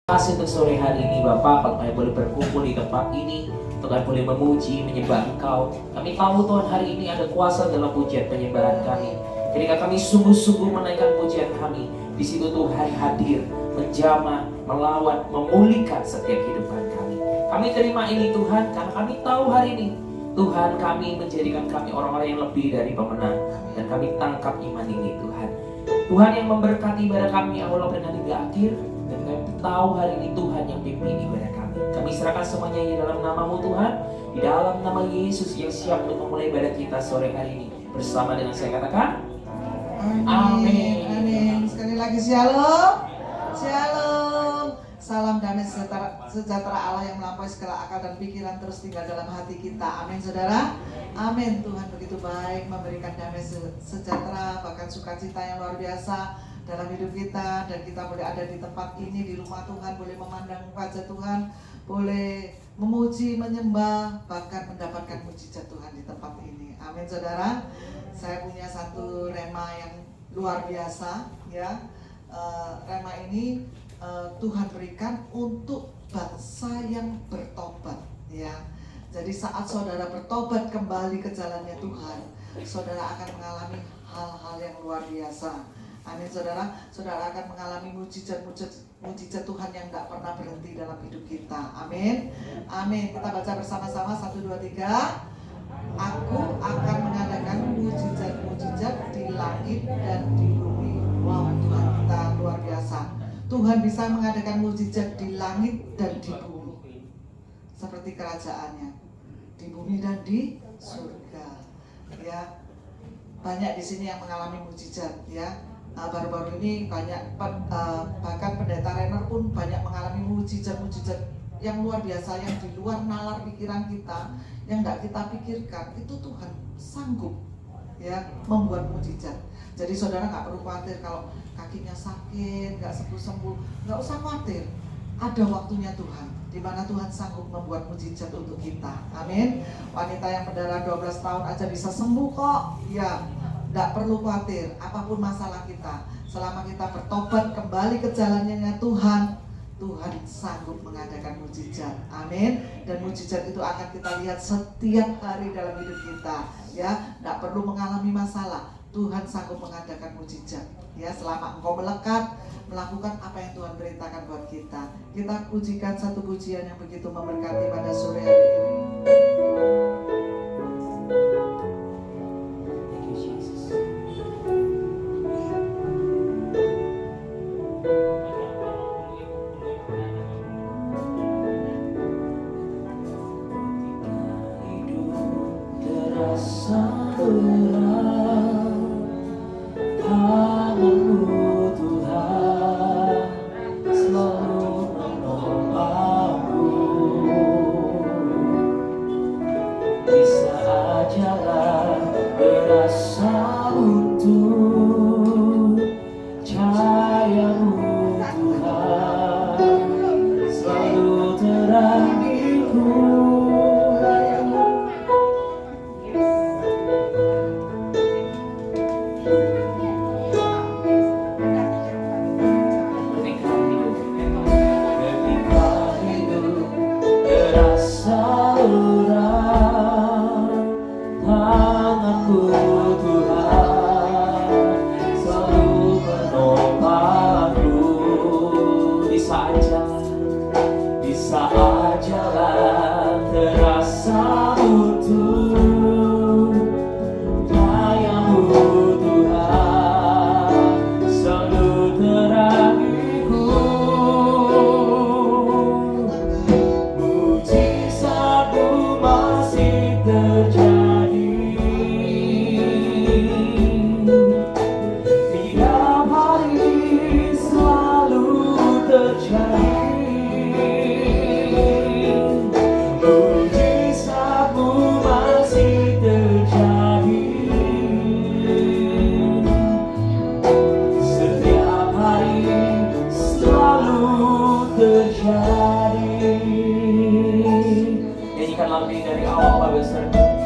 Kasih untuk sore hari ini Bapak, kalau kami boleh berkumpul di tempat ini, untuk kami boleh memuji, menyembah Engkau. Kami tahu Tuhan hari ini ada kuasa dalam pujian penyembahan kami. Ketika kami sungguh-sungguh menaikkan pujian kami, di situ Tuhan hadir, menjamah, melawan, memulihkan setiap kehidupan kami. Kami terima ini Tuhan, karena kami tahu hari ini Tuhan kami menjadikan kami orang-orang yang lebih dari pemenang, dan kami tangkap iman ini Tuhan. Tuhan yang memberkati ibadah kami awal dan hingga akhir, dan kami tahu hari ini Tuhan yang pimpin ibadah kami. Kami serahkan semuanya di dalam nama-Mu Tuhan, di dalam nama Yesus yang siap untuk memulai ibadah kita sore hari ini. Bersama dengan saya katakan, Amin. Amin. Sekali lagi shalom. Shalom. Salam damai sejahtera Allah yang melampaui segala akal dan pikiran terus tinggal dalam hati kita. Amin saudara. Amin. Tuhan begitu baik memberikan damai sejahtera, bahkan sukacita yang luar biasa dalam hidup kita, dan kita boleh ada di tempat ini, di rumah Tuhan, boleh memandang wajah Tuhan, boleh memuji, menyembah, bahkan mendapatkan mujizat Tuhan di tempat ini. Amin saudara. Saya punya satu rema yang luar biasa ya. Rema ini Tuhan berikan untuk bangsa yang bertobat ya. Jadi saat saudara bertobat kembali ke jalannya Tuhan, saudara akan mengalami hal-hal yang luar biasa. Amin saudara. Saudara akan mengalami mujizat Tuhan yang tidak pernah berhenti dalam hidup kita. Amin. Amin. Kita baca bersama-sama 1, 2, 3. Aku akan mengadakan mujizat-mujizat di langit dan di bumi. Wow, Tuhan kita luar biasa. Tuhan bisa mengadakan mujizat di langit dan di bumi, seperti kerajaannya, di bumi dan di surga. Ya, banyak di sini yang mengalami mujizat ya. Baru-baru ini banyak, bahkan pendeta Renner pun banyak mengalami mujizat-mujizat yang luar biasa, yang di luar nalar pikiran kita, yang tidak kita pikirkan. Itu Tuhan sanggup ya membuat mujizat. Jadi saudara nggak perlu khawatir kalau kakinya sakit, nggak sembuh-sembuh, nggak usah khawatir. Ada waktunya Tuhan, di mana Tuhan sanggup membuat mujizat untuk kita. Amin. Wanita yang berdarah 12 tahun aja bisa sembuh kok. Ya, nggak perlu khawatir apapun masalah kita. Selama kita bertobat kembali ke jalannya Tuhan, Tuhan sanggup mengadakan mujizat. Amin. Dan mujizat itu akan kita lihat setiap hari dalam hidup kita. Ya, nggak perlu mengalami masalah. Tuhan sanggup mengadakan mujizat. Ya, selama engkau melekat melakukan apa yang Tuhan perintahkan buat kita. Kita pujikan satu pujian yang begitu memberkati pada sore hari ini.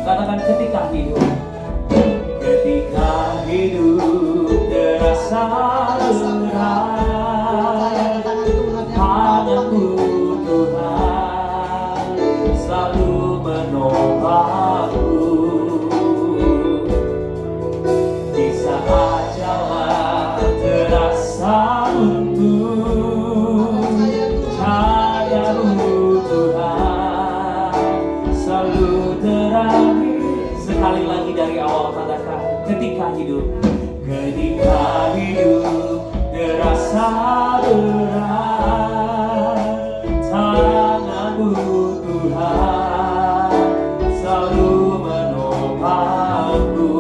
Katakan ketika hidup terasa berat, tangan ketika hidup terasa berat, tangan-Mu Tuhan selalu menopangku.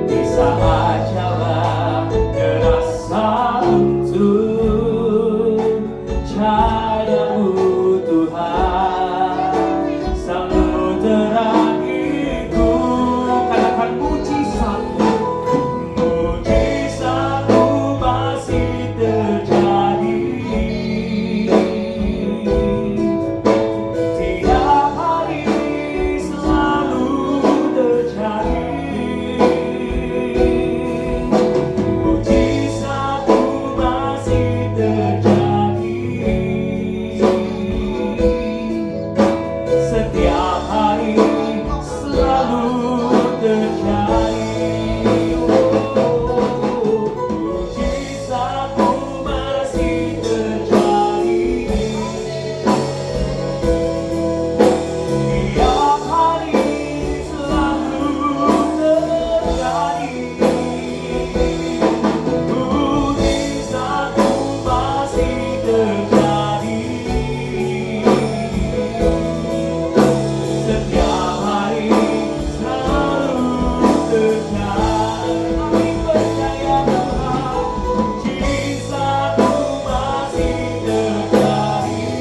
Di saat jalan terasa buntu, cahaya-Mu Tuhan selalu terangiku. Katakan mujizat-Mu, mujizat-Mu masih terjadi. Tiap hari selalu terjadi. Mujizat-Mu masih terjadi. Setiap hari selalu terjadi. Mujizat-Mu masih terjadi. Tiap hari selalu terjadi. Mujizat-Mu masih terjadi. Setiap hari selalu terjadi. Kami percaya Tuhan, mujizat-Mu masih terjadi.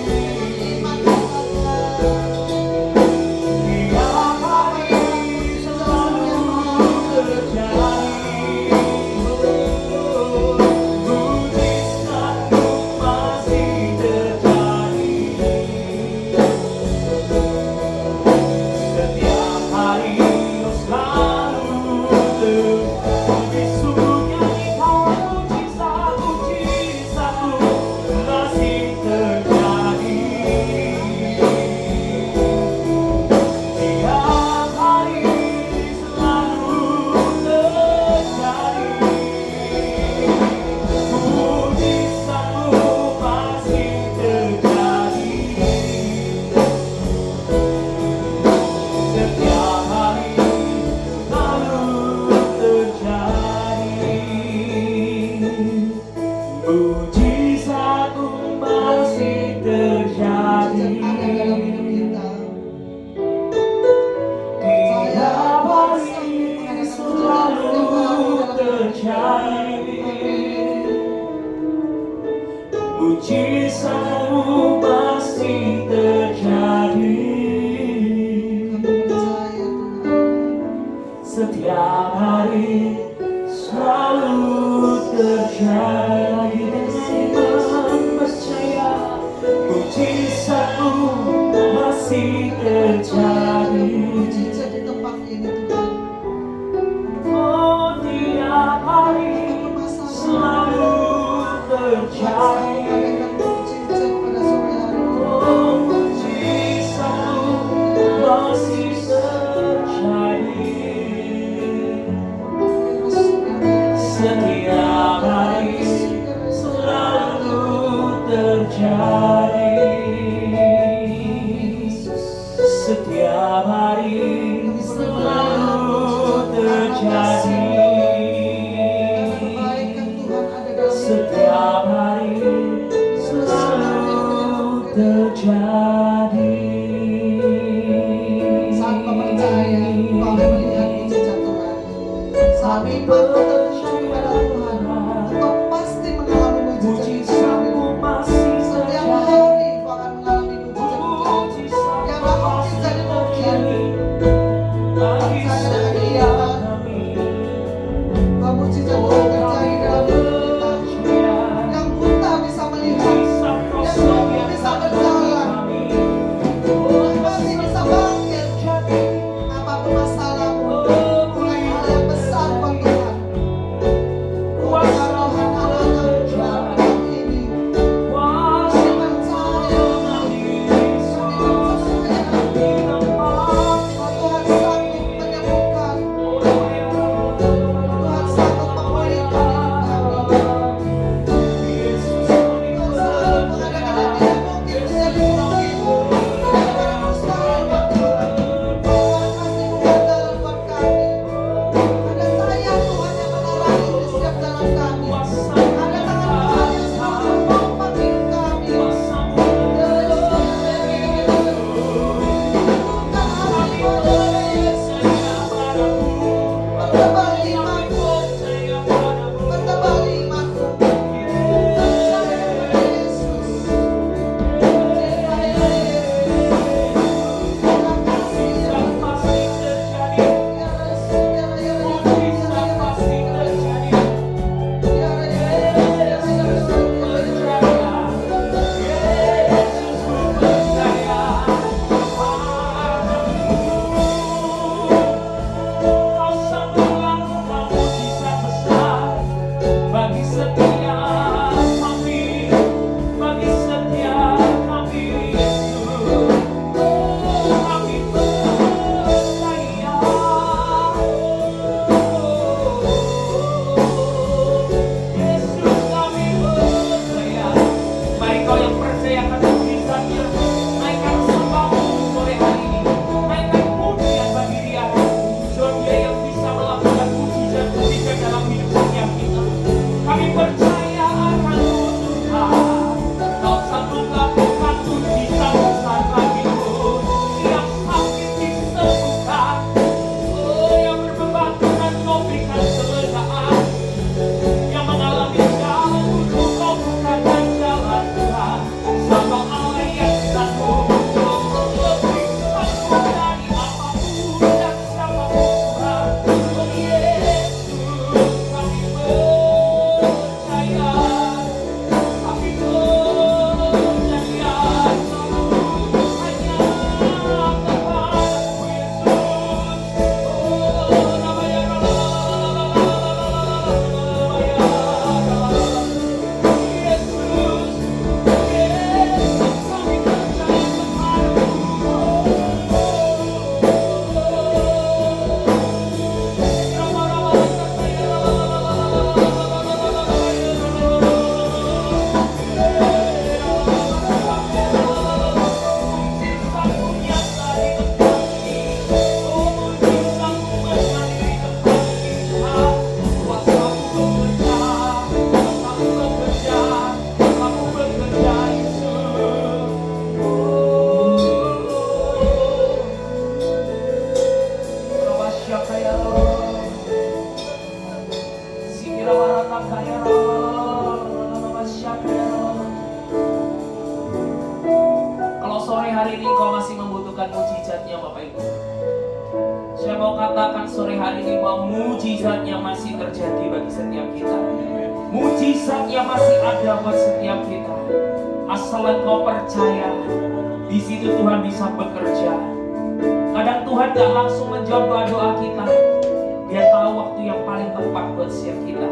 Tiap hari selalu terjadi. Mujizat-Mu masih terjadi. Setiap hari selalu terjadi. Sungguhnya Engkau mujizat, mujizat-Mu masih terjadi. Tiap hari selalu terjadi. Mujizat-Mu masih terjadi. Setiap hari selalu terjadi. Mujizat-Mu masih terjadi. Tiap hari selalu terjadi. Mujizat-Mu masih terjadi. Setiap hari selalu terjadi. Dengan percaya mujizat-Mu masih terjadi. Mujizat di tempat ini Tuhan. Oh, tiap hari selalu terjadi. Adakan mujizat pada sore hari ini. Oh, mujizat-Mu masih terjadi. Setiap hari selalu terjadi. Setiap hari selalu terjadi. Kebaikan Tuhan ada dalam Setiap hari selalu terjadi. saat kau percaya, kau akan melihat mujizat Tuhan. Saat iman kau tertuju kepada Tuhan, kau pasti mengalami mujizat di dalam hidup. Mujizat-Mu masih Setiap terjadi. hari kau akan mengalami mujizat-mujizat yang gak mungkin jadi mungkin. Bagi Saya akan setiap lihat kami. bahwa mujizat Tuhan terjadi dalam hidup kita. Yang buta bisa melihat, yang lumpuh bisa berjalan, yang mati bisa bangkit. Apapun masalahmu, mulai hal yang besar buat Tuhan. hari ini Engkau masih membutuhkan mujizatnya Bapak Ibu. Saya mau katakan sore hari ini bahwa mujizatnya masih terjadi bagi setiap kita. Mujizatnya masih ada buat setiap kita. Asal engkau percaya, di situ Tuhan bisa bekerja. Kadang Tuhan gak langsung menjawab doa-doa kita. Dia tahu waktu yang paling tepat buat setiap kita.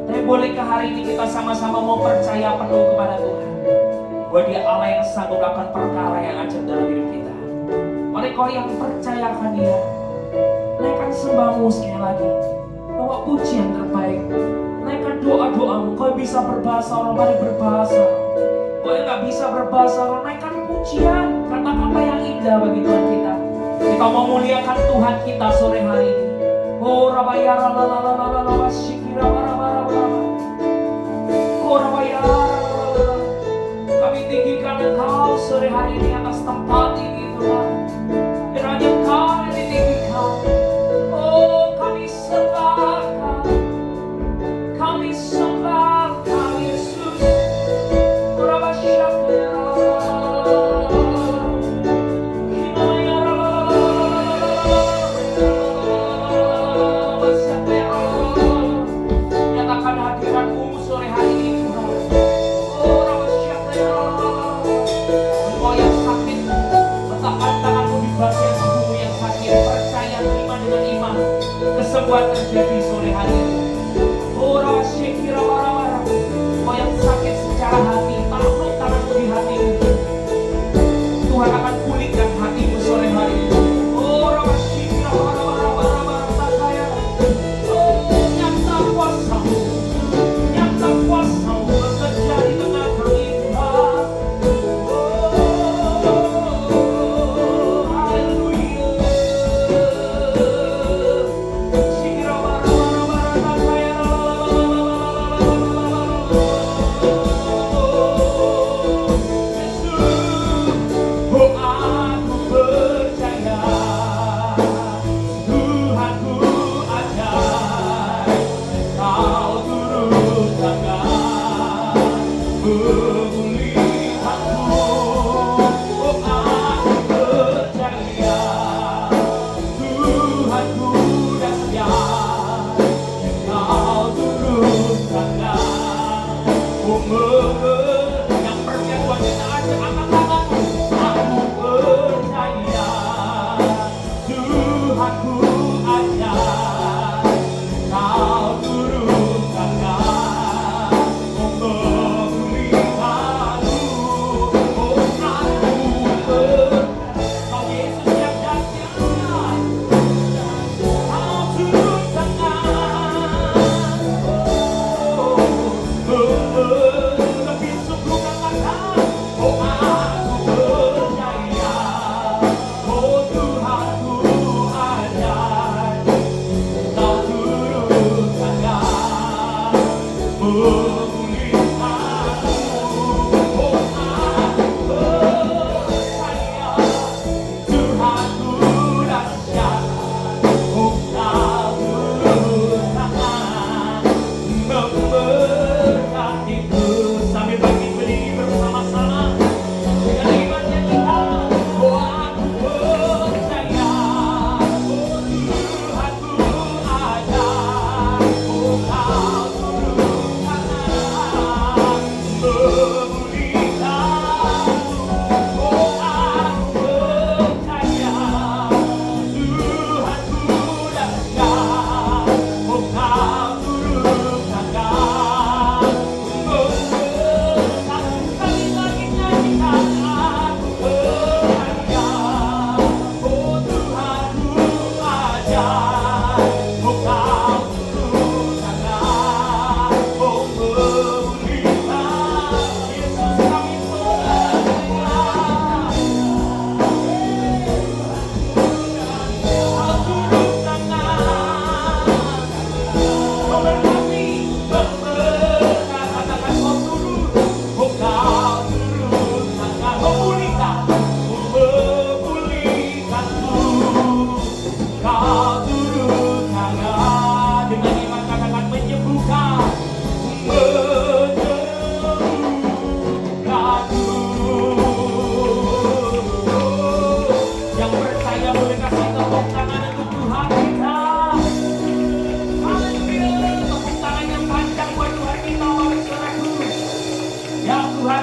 Tapi bolehkah hari ini kita sama-sama mau percaya penuh kepada Tuhan, bahwa Dia Allah yang sanggup melakukan perkara yang ajaib dalam hidup kita. Mari kau yang percayakan Dia, naikkan sembahmu sekali lagi, bawa pujian terbaik, naikkan doa-doamu. Kau bisa berbahasa orang, mari berbahasa. Kau yang gak bisa berbahasa orang, naikkan pujian, kata-kata yang indah bagi Tuhan kita. Kita mau muliakan Tuhan kita sore hari ini. Oh rabayara la la la la la la shikira bara bara bara. Oh rabayara la la la. Kami tinggikan Engkau sore hari ini atas tempat ini Tuhan. Kiranya Engkau yang ditinggikan. Oh kami sembahkan, kami sembahkan Yesus. Oh rabayara. Kesembuhan terjadi sore hari ini. Ora syekira wara-wara. Kau yang sakit secara hati, taruh tanganmu di hatimu. Tuhan akan pulihkan hatimu sore hari ini. Ora syekira wara-wara saya. Oh, nyata kuasa-Mu, nyata kuasa-Mu bekerja di tengah kami.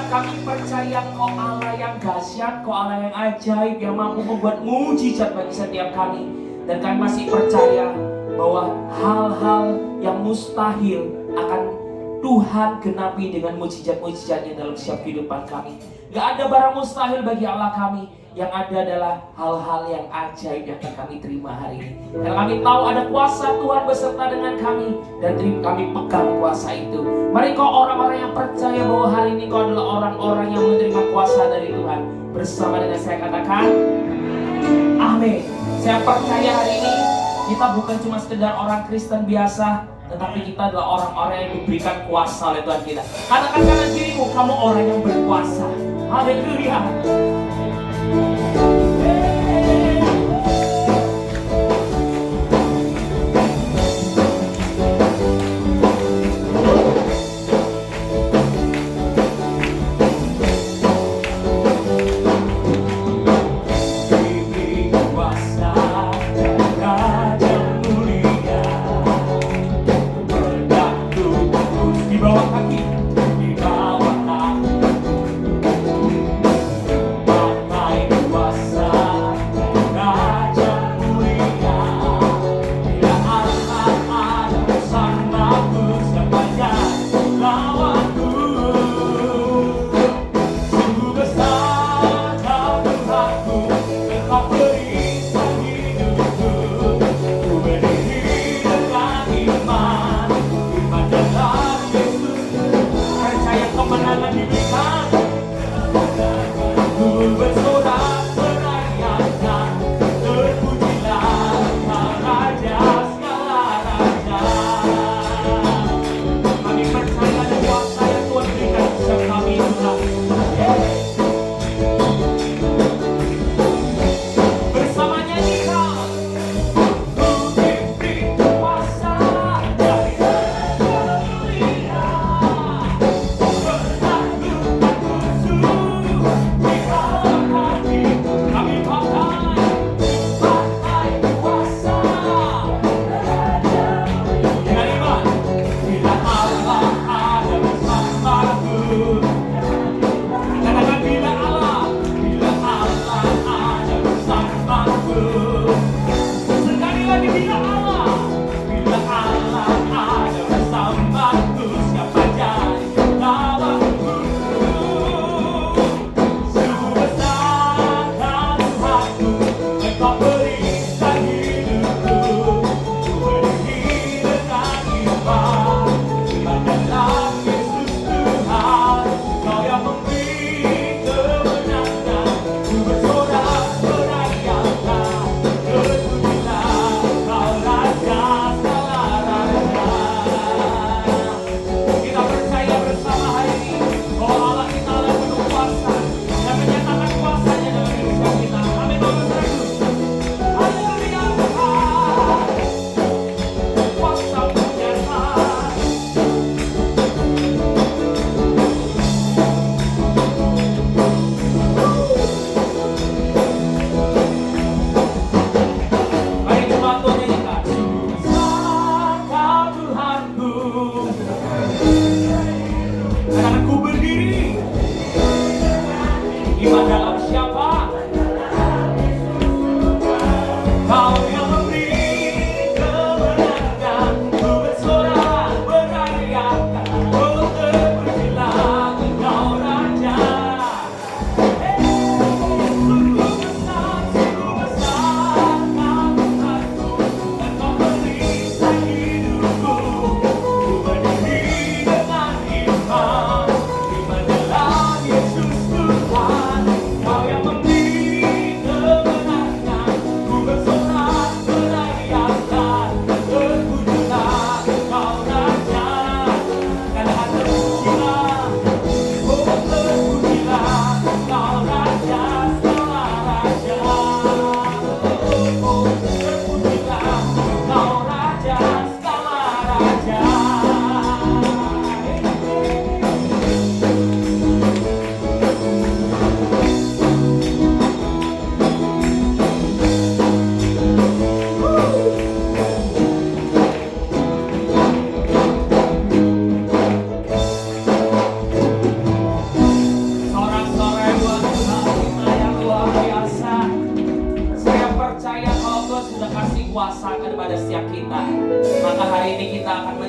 kami percaya Kau Allah yang dahsyat, Kau Allah yang ajaib, yang mampu membuat mujizat bagi setiap kami. Dan kami masih percaya bahwa hal-hal yang mustahil akan Tuhan genapi dengan mujizat-mujizatnya dalam setiap kehidupan kami. Gak ada barang mustahil bagi Allah kami. Yang ada adalah hal-hal yang ajaib yang akan kami terima hari ini. Karena kami tahu ada kuasa Tuhan beserta dengan kami. Dan kami pegang kuasa itu. Mari kau orang-orang yang percaya bahwa hari ini kau adalah orang-orang yang menerima kuasa dari Tuhan. Bersama dengan saya katakan, amin. Saya percaya hari ini kita bukan cuma sekedar orang Kristen biasa, tetapi kita adalah orang-orang yang diberikan kuasa oleh Tuhan kita. Katakan kanan kirimu, kamu orang yang berkuasa. Haleluya.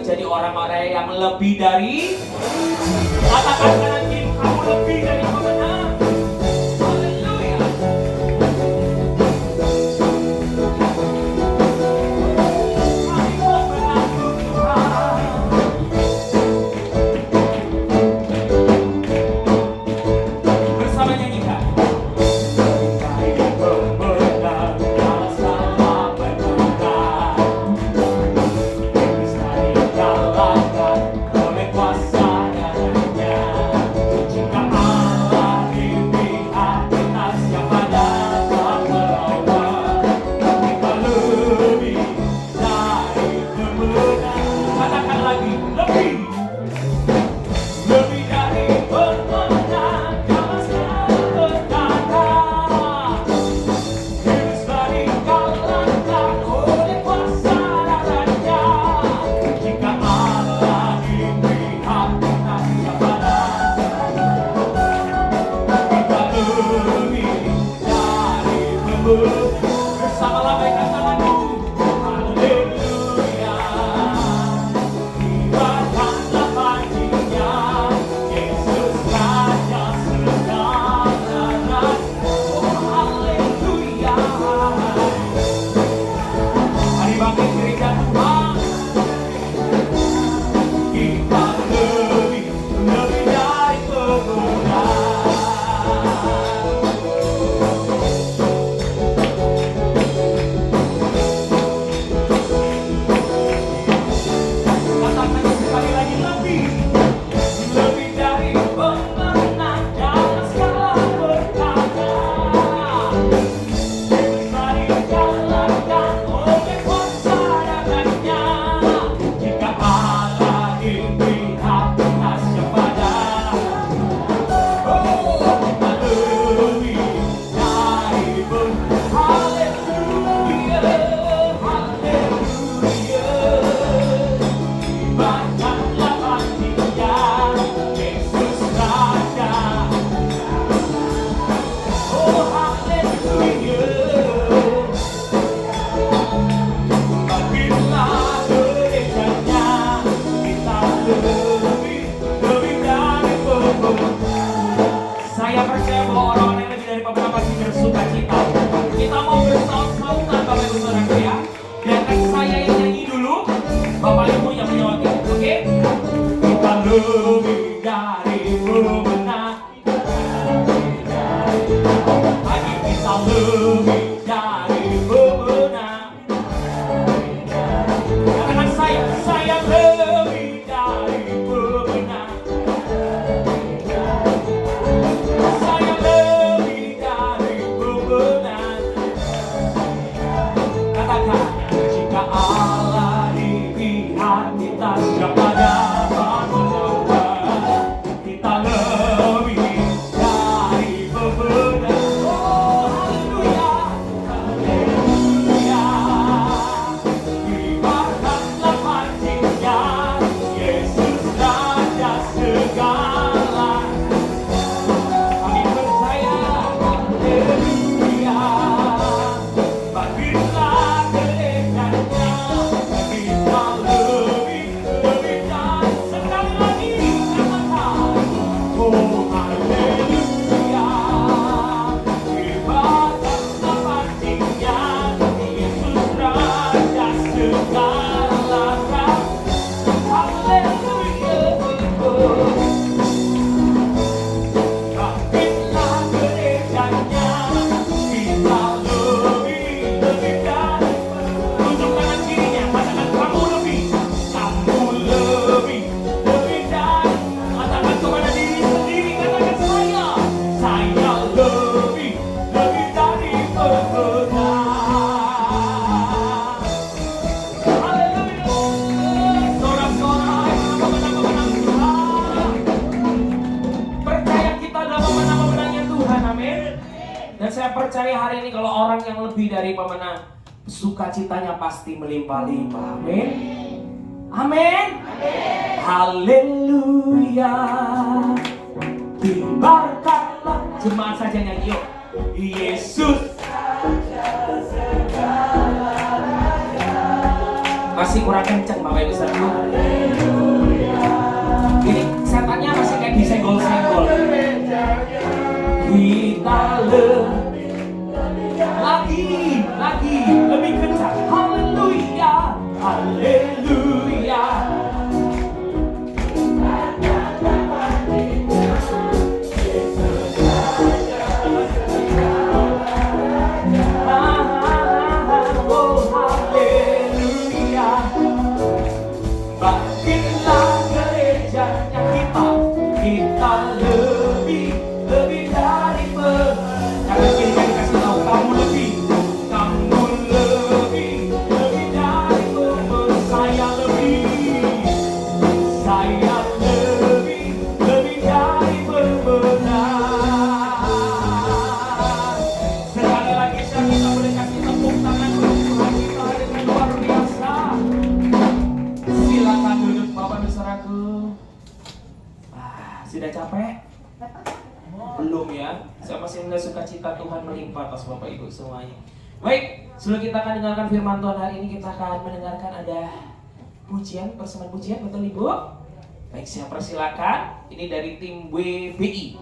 menjadi orang-orang yang lebih dari. Katakan kanan kiri, kamu lebih dari pemenang. Haleluya. Kami mau mengaku Tuhan. Bersama nyanyikan. Katakan lagi, lebih. Lebih dari pemenang, Kau selalu berkata. Iblis tadi kalahkan oleh kuasa darahnya. Jika Allah di pihak kita, siapa kita lebih dari pemenang. Bersama lambaikan tanganmu. Haleluya. Ibaratlah paginya, Yesus Raja segala. Oh haleluya. Mari bangkit gereja Tuhan. Kita lebih dari pemenang. Katakan sekali lagi, lebih dari pemenang dalam segala perkara. Iblis tadi kalahkan oleh kuasa darahnya. Jika Allah di pihak kita, siapa oh kita lebih dari pemenang. Haleluya, haleluya. Ibaratlah paginya, Yesus Raja. Oh haleluya. Bangkitlah gerejanya, kita lebih dari pemenang. Saya percaya bahwa orang-orang yang lebih dari pemenang pasti bersuka cita. Kita mau bersaut-sautan Bapak Ibu Saudara ya. Biarkan saya yang nyanyi dulu, Bapak Ibu yang menjawabnya, oke? Kita lebih dari pemenang. Lagi kita lebih dari pemenang. Katakan saya lebih dari pemenang. Saya lebih dari pemenang. Katakan, jika Allah di pihak kita, siapa dapat melawan? Kita lebih dari pemenang. Oh haleluya, haleluya. Ibaratlah paginya, Yesus Raja segala. Kami percaya, haleluya. Bangkitlah gerejanya, kita lebih dari. Sekali lagi katakan, oh haleluya. Ibaratlah paginya, Yesus Raja segala. Haleluya. Bangkitlah gerejanya, kita lebih dari. Tunjuk kanan kirinya, katakan kamu lebih dari. Katakan kepada diri sendiri, katakan saya lebih dari pemenang. Haleluya. Sorak-sorai pemenang-pemenang Tuhan. Percaya kita adalah pemenang-pemenangnya Tuhan, amin. Dan saya percaya hari ini kalau orang yang lebih dari pemenang, sukacitanya pasti melimpah-limpah, amin. Amin. Haleluya. Dibarkanlah. Jemaat saja nyanyi yuk. Yesus. masih kurang kenceng Bapak Ibu Saudara. Ini setannya masih kayak disenggol-senggol. Kita lagi lebih kencang. Haleluya, haleluya. Bangkitlah gerejanya kita lebih dari jangan kita dikasih tahu kamu lebih dari saya lebih dari pemenang. Sekali lagi kita boleh kasih tepuk tangan untuk Tuhan kita dengan luar biasa. Silakan duduk Bapak Ibu Saudaraku. Sudah capek? Belum ya? Saya masih melihat sukacita Tuhan melimpah atas Bapak Ibu semuanya. Baik, sebelum kita akan dengarkan firman Tuhan hari ini, kita akan mendengarkan ada pujian, persembahan pujian, betul Ibu? Baik, saya persilakan. Ini dari tim WBI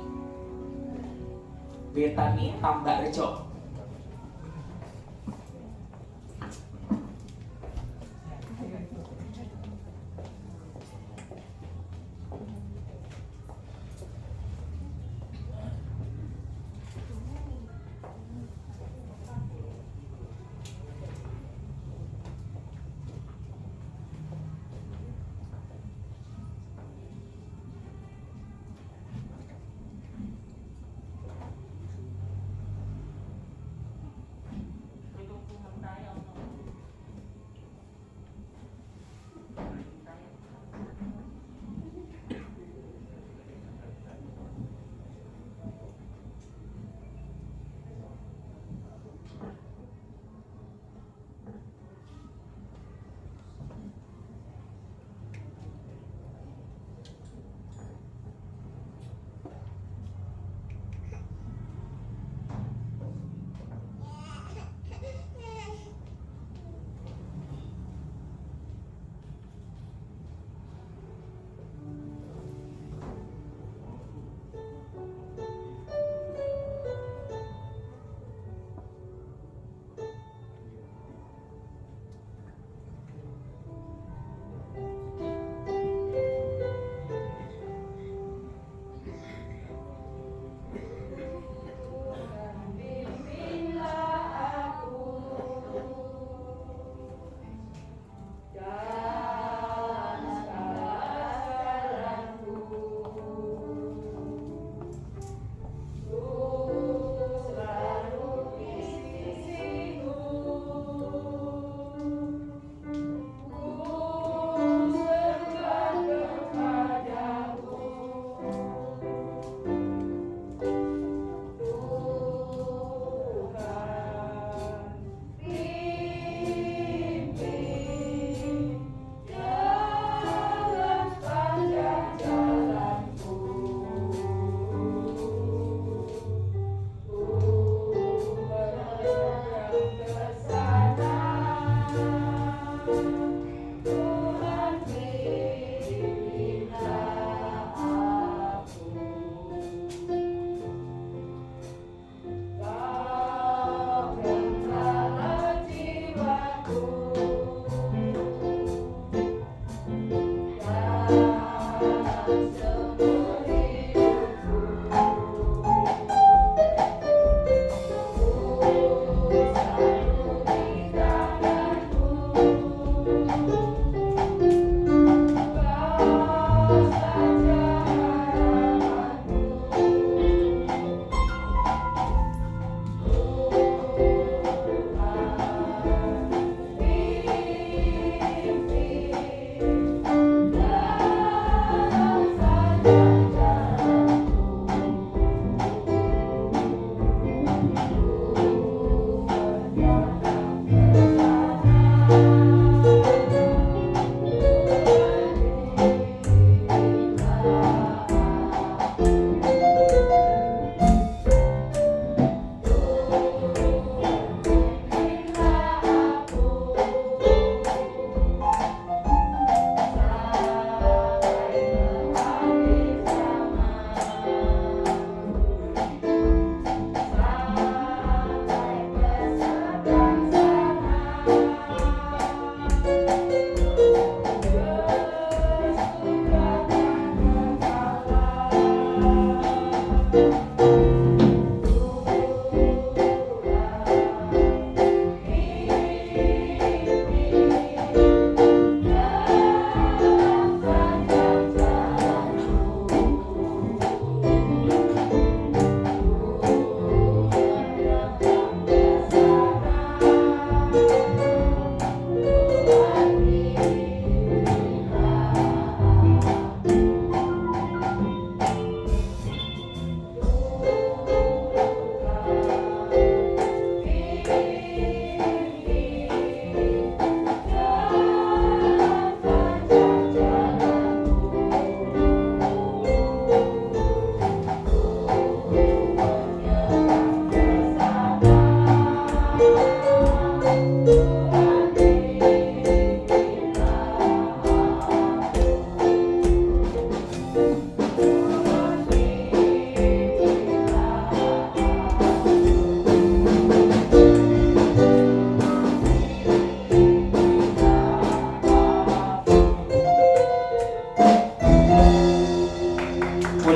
Betani Tambak Rejo.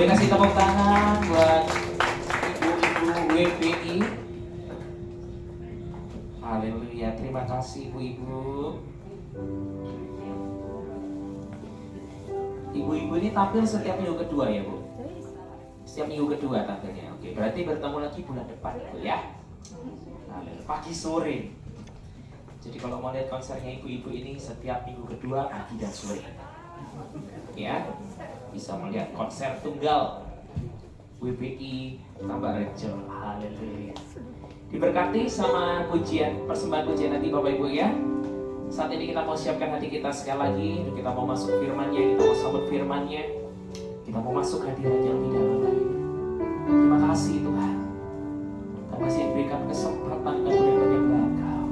Boleh kasih tepuk tangan buat ibu-ibu WPI. Haleluya, terima kasih ibu-ibu. Ibu-ibu ini tampil setiap minggu kedua ya Bu? Setiap minggu kedua tampilnya. Oke, berarti bertemu lagi bulan depan Bu ya. Pagi sore. Jadi kalau mau lihat konsernya ibu-ibu ini setiap minggu kedua pagi dan sore. Ya, bisa melihat konser tunggal WPI tambah Rachel. Haleluya. Diberkati sama pujian, persembahan pujian nanti Bapak Ibu ya. Saat ini kita mau siapkan hati kita sekali lagi. Kita mau masuk firman-Nya, kita mau sambut firman-Nya. Kita mau masuk hadirat yang lebih dalam lagi. Terima kasih Tuhan. Kau masih berikan kesempatan kami boleh menyembah Engkau.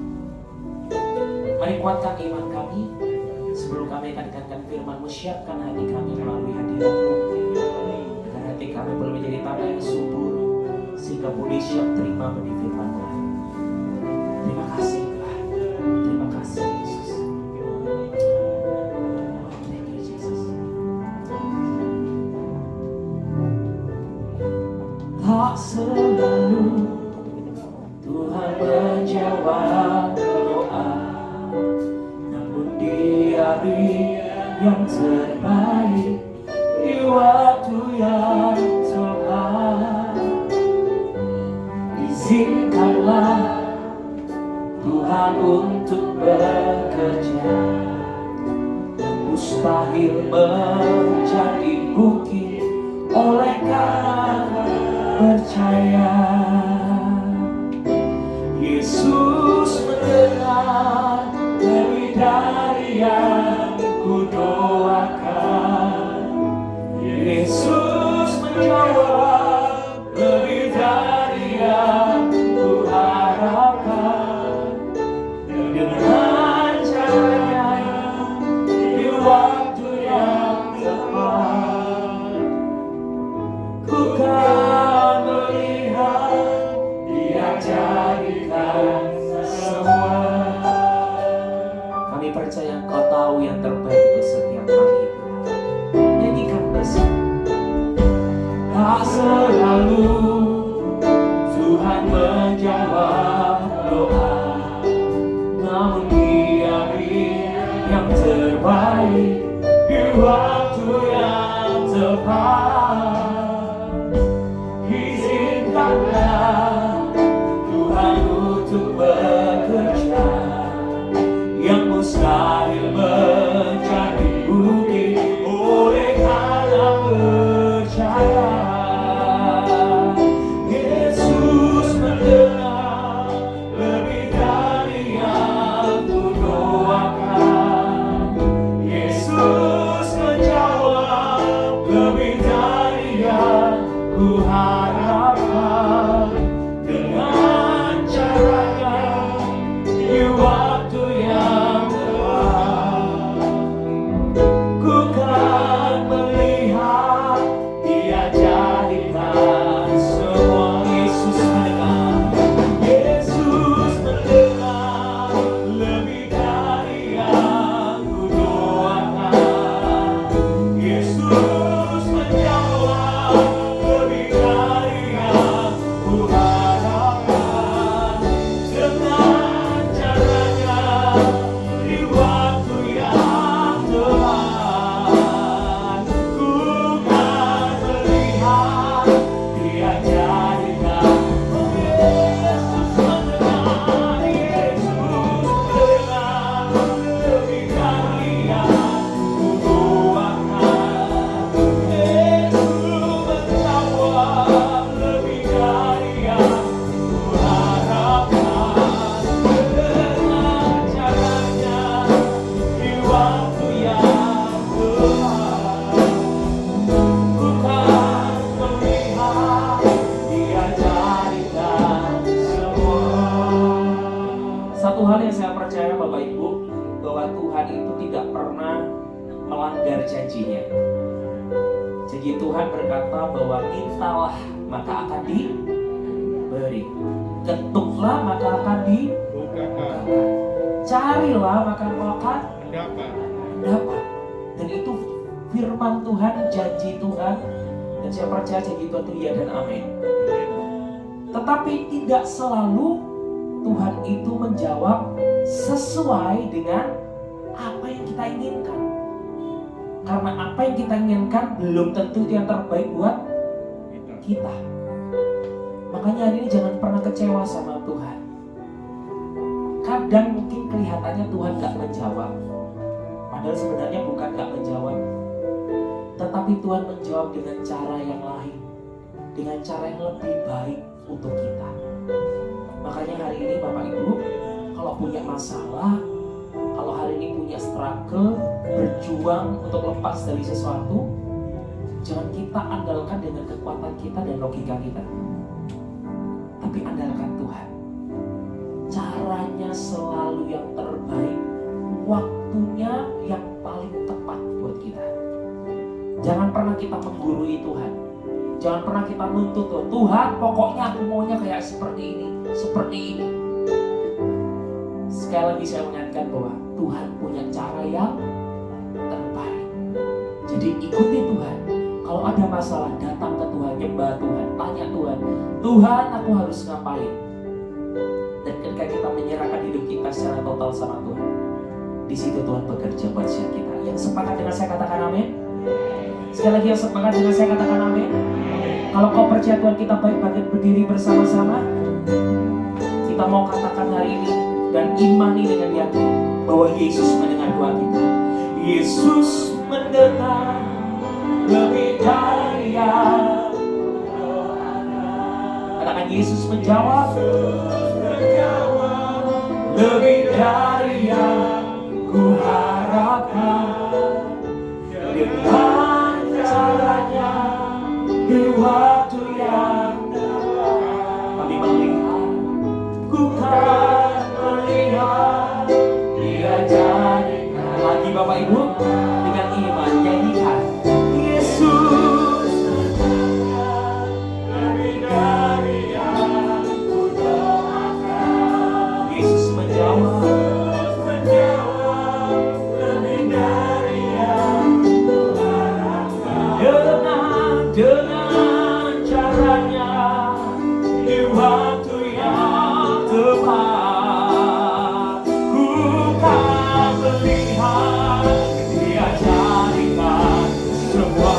Mari kuatkan iman kami. Sebelum kami akan dengarkan firman-Mu, siapkan hati kami melalui hadirat-Mu. Agar hati kami boleh menjadi tanah yang subur, sehingga boleh siap terima benih firman-Mu. Terima kasih Tuhan. Terima kasih Yesus. Thank you Jesus. Tak selalu Tuhan menjawab doa, namun di hari yang terbaik, di waktu yang tepat, izinkanlah Tuhan untuk bekerja. Yang mustahil menjadi mungkin oleh karena percaya. Yesus mendengar lebih dari yang ku doakan. Yesus menjawab lebih dari yang ku harapkan. Dengan caranya di waktu yang tepat, ku kan melihat Dia jadikan semua. Kami percaya Engkau tahu yang terbaik untuk setiap kami. Nyanyikan bersama. Tak selalu Tuhan menjawab doa, namun di hari yang terbaik, di waktu yang tepat, izinkanlah Tuhan untuk bekerja. Yang mustahil menjadi mungkin oleh karena percaya. Yesus mendengar lebih dari yang ku doakan. Yesus menjawab lebih dari yang ku harapkan. Dengan caranya di waktu yang tepat, ku kan melihat Dia jadikan semua. Yesus mendengar, Yesus mendengar lebih dari yang ku doakan. Yesus menjawab lebih dari yang ku harapkan. Dengan caranya di waktu yang tepat, ku kan melihat Dia jadikan. Yesus mendengar, Yesus mendengar lebih dari yang ku doakan. Yesus menjawab lebih dari yang ku harapkan. Dengan caranya di waktu yang tepat, ku kan melihat Dia jadikan semua. Satu hal yang saya percaya Bapak Ibu, bahwa Tuhan itu tidak pernah melanggar janjinya. Janji Tuhan berkata bahwa mintalah maka akan diberi, ketuklah maka akan dibukakan, carilah maka engkau akan dapat. Dan itu firman Tuhan, janji Tuhan. Dan Dan saya percaya jadi itu iya dan amin. Tetapi tidak selalu Tuhan itu menjawab sesuai dengan apa yang kita inginkan. Karena apa yang kita inginkan belum tentu yang terbaik buat kita. Makanya hari ini jangan pernah kecewa sama Tuhan. Kadang mungkin kelihatannya Tuhan gak menjawab, padahal sebenarnya bukan gak menjawab, tetapi Tuhan menjawab dengan cara yang lain, dengan cara yang lebih baik untuk kita. Makanya hari ini Bapak Ibu, kalau punya masalah, kalau hari ini punya struggle, berjuang untuk lepas dari sesuatu, jangan kita andalkan dengan kekuatan kita dan logika kita, tapi andalkan Tuhan. Caranya selalu yang terbaik, waktunya yang paling tepat buat kita. Jangan pernah kita menggurui Tuhan. Jangan pernah kita nuntut Tuhan. Tuhan, pokoknya aku maunya kayak seperti ini, seperti ini. Sekali lagi saya mengingatkan bahwa Tuhan punya cara yang terbaik. Jadi ikuti Tuhan. Kalau ada masalah, datang ke Tuhan, nyembah Tuhan, tanya Tuhan, Tuhan aku harus ngapain? Dan ketika kita menyerahkan hidup kita secara total sama Tuhan, di situ Tuhan bekerja buat siapa kita. Yang sepakat dengan saya katakan amin. Sekali lagi yang sepakat dengan saya katakan amin. Kalau kau percaya Tuhan, kita baik-baik berdiri bersama-sama. Kita mau katakan hari ini dan imani dengan yakin bahwa Yesus mendengar doa kita. Yesus mendengar lebih dari yang katakan. Yesus menjawab lebih dari yang ku harapkan. Dengan caranya di waktu yang kami melihat, ku kan melihat Dia jadikan. Lagi Bapak Ibu, dengan iman nyanyikan Yesus lebih dari yang ku doakan. Yesus menjawab lebih dari yang ku harapkan. Dengan caranya di waktu yang tepat, ku kan melihat Dia jadikan semua.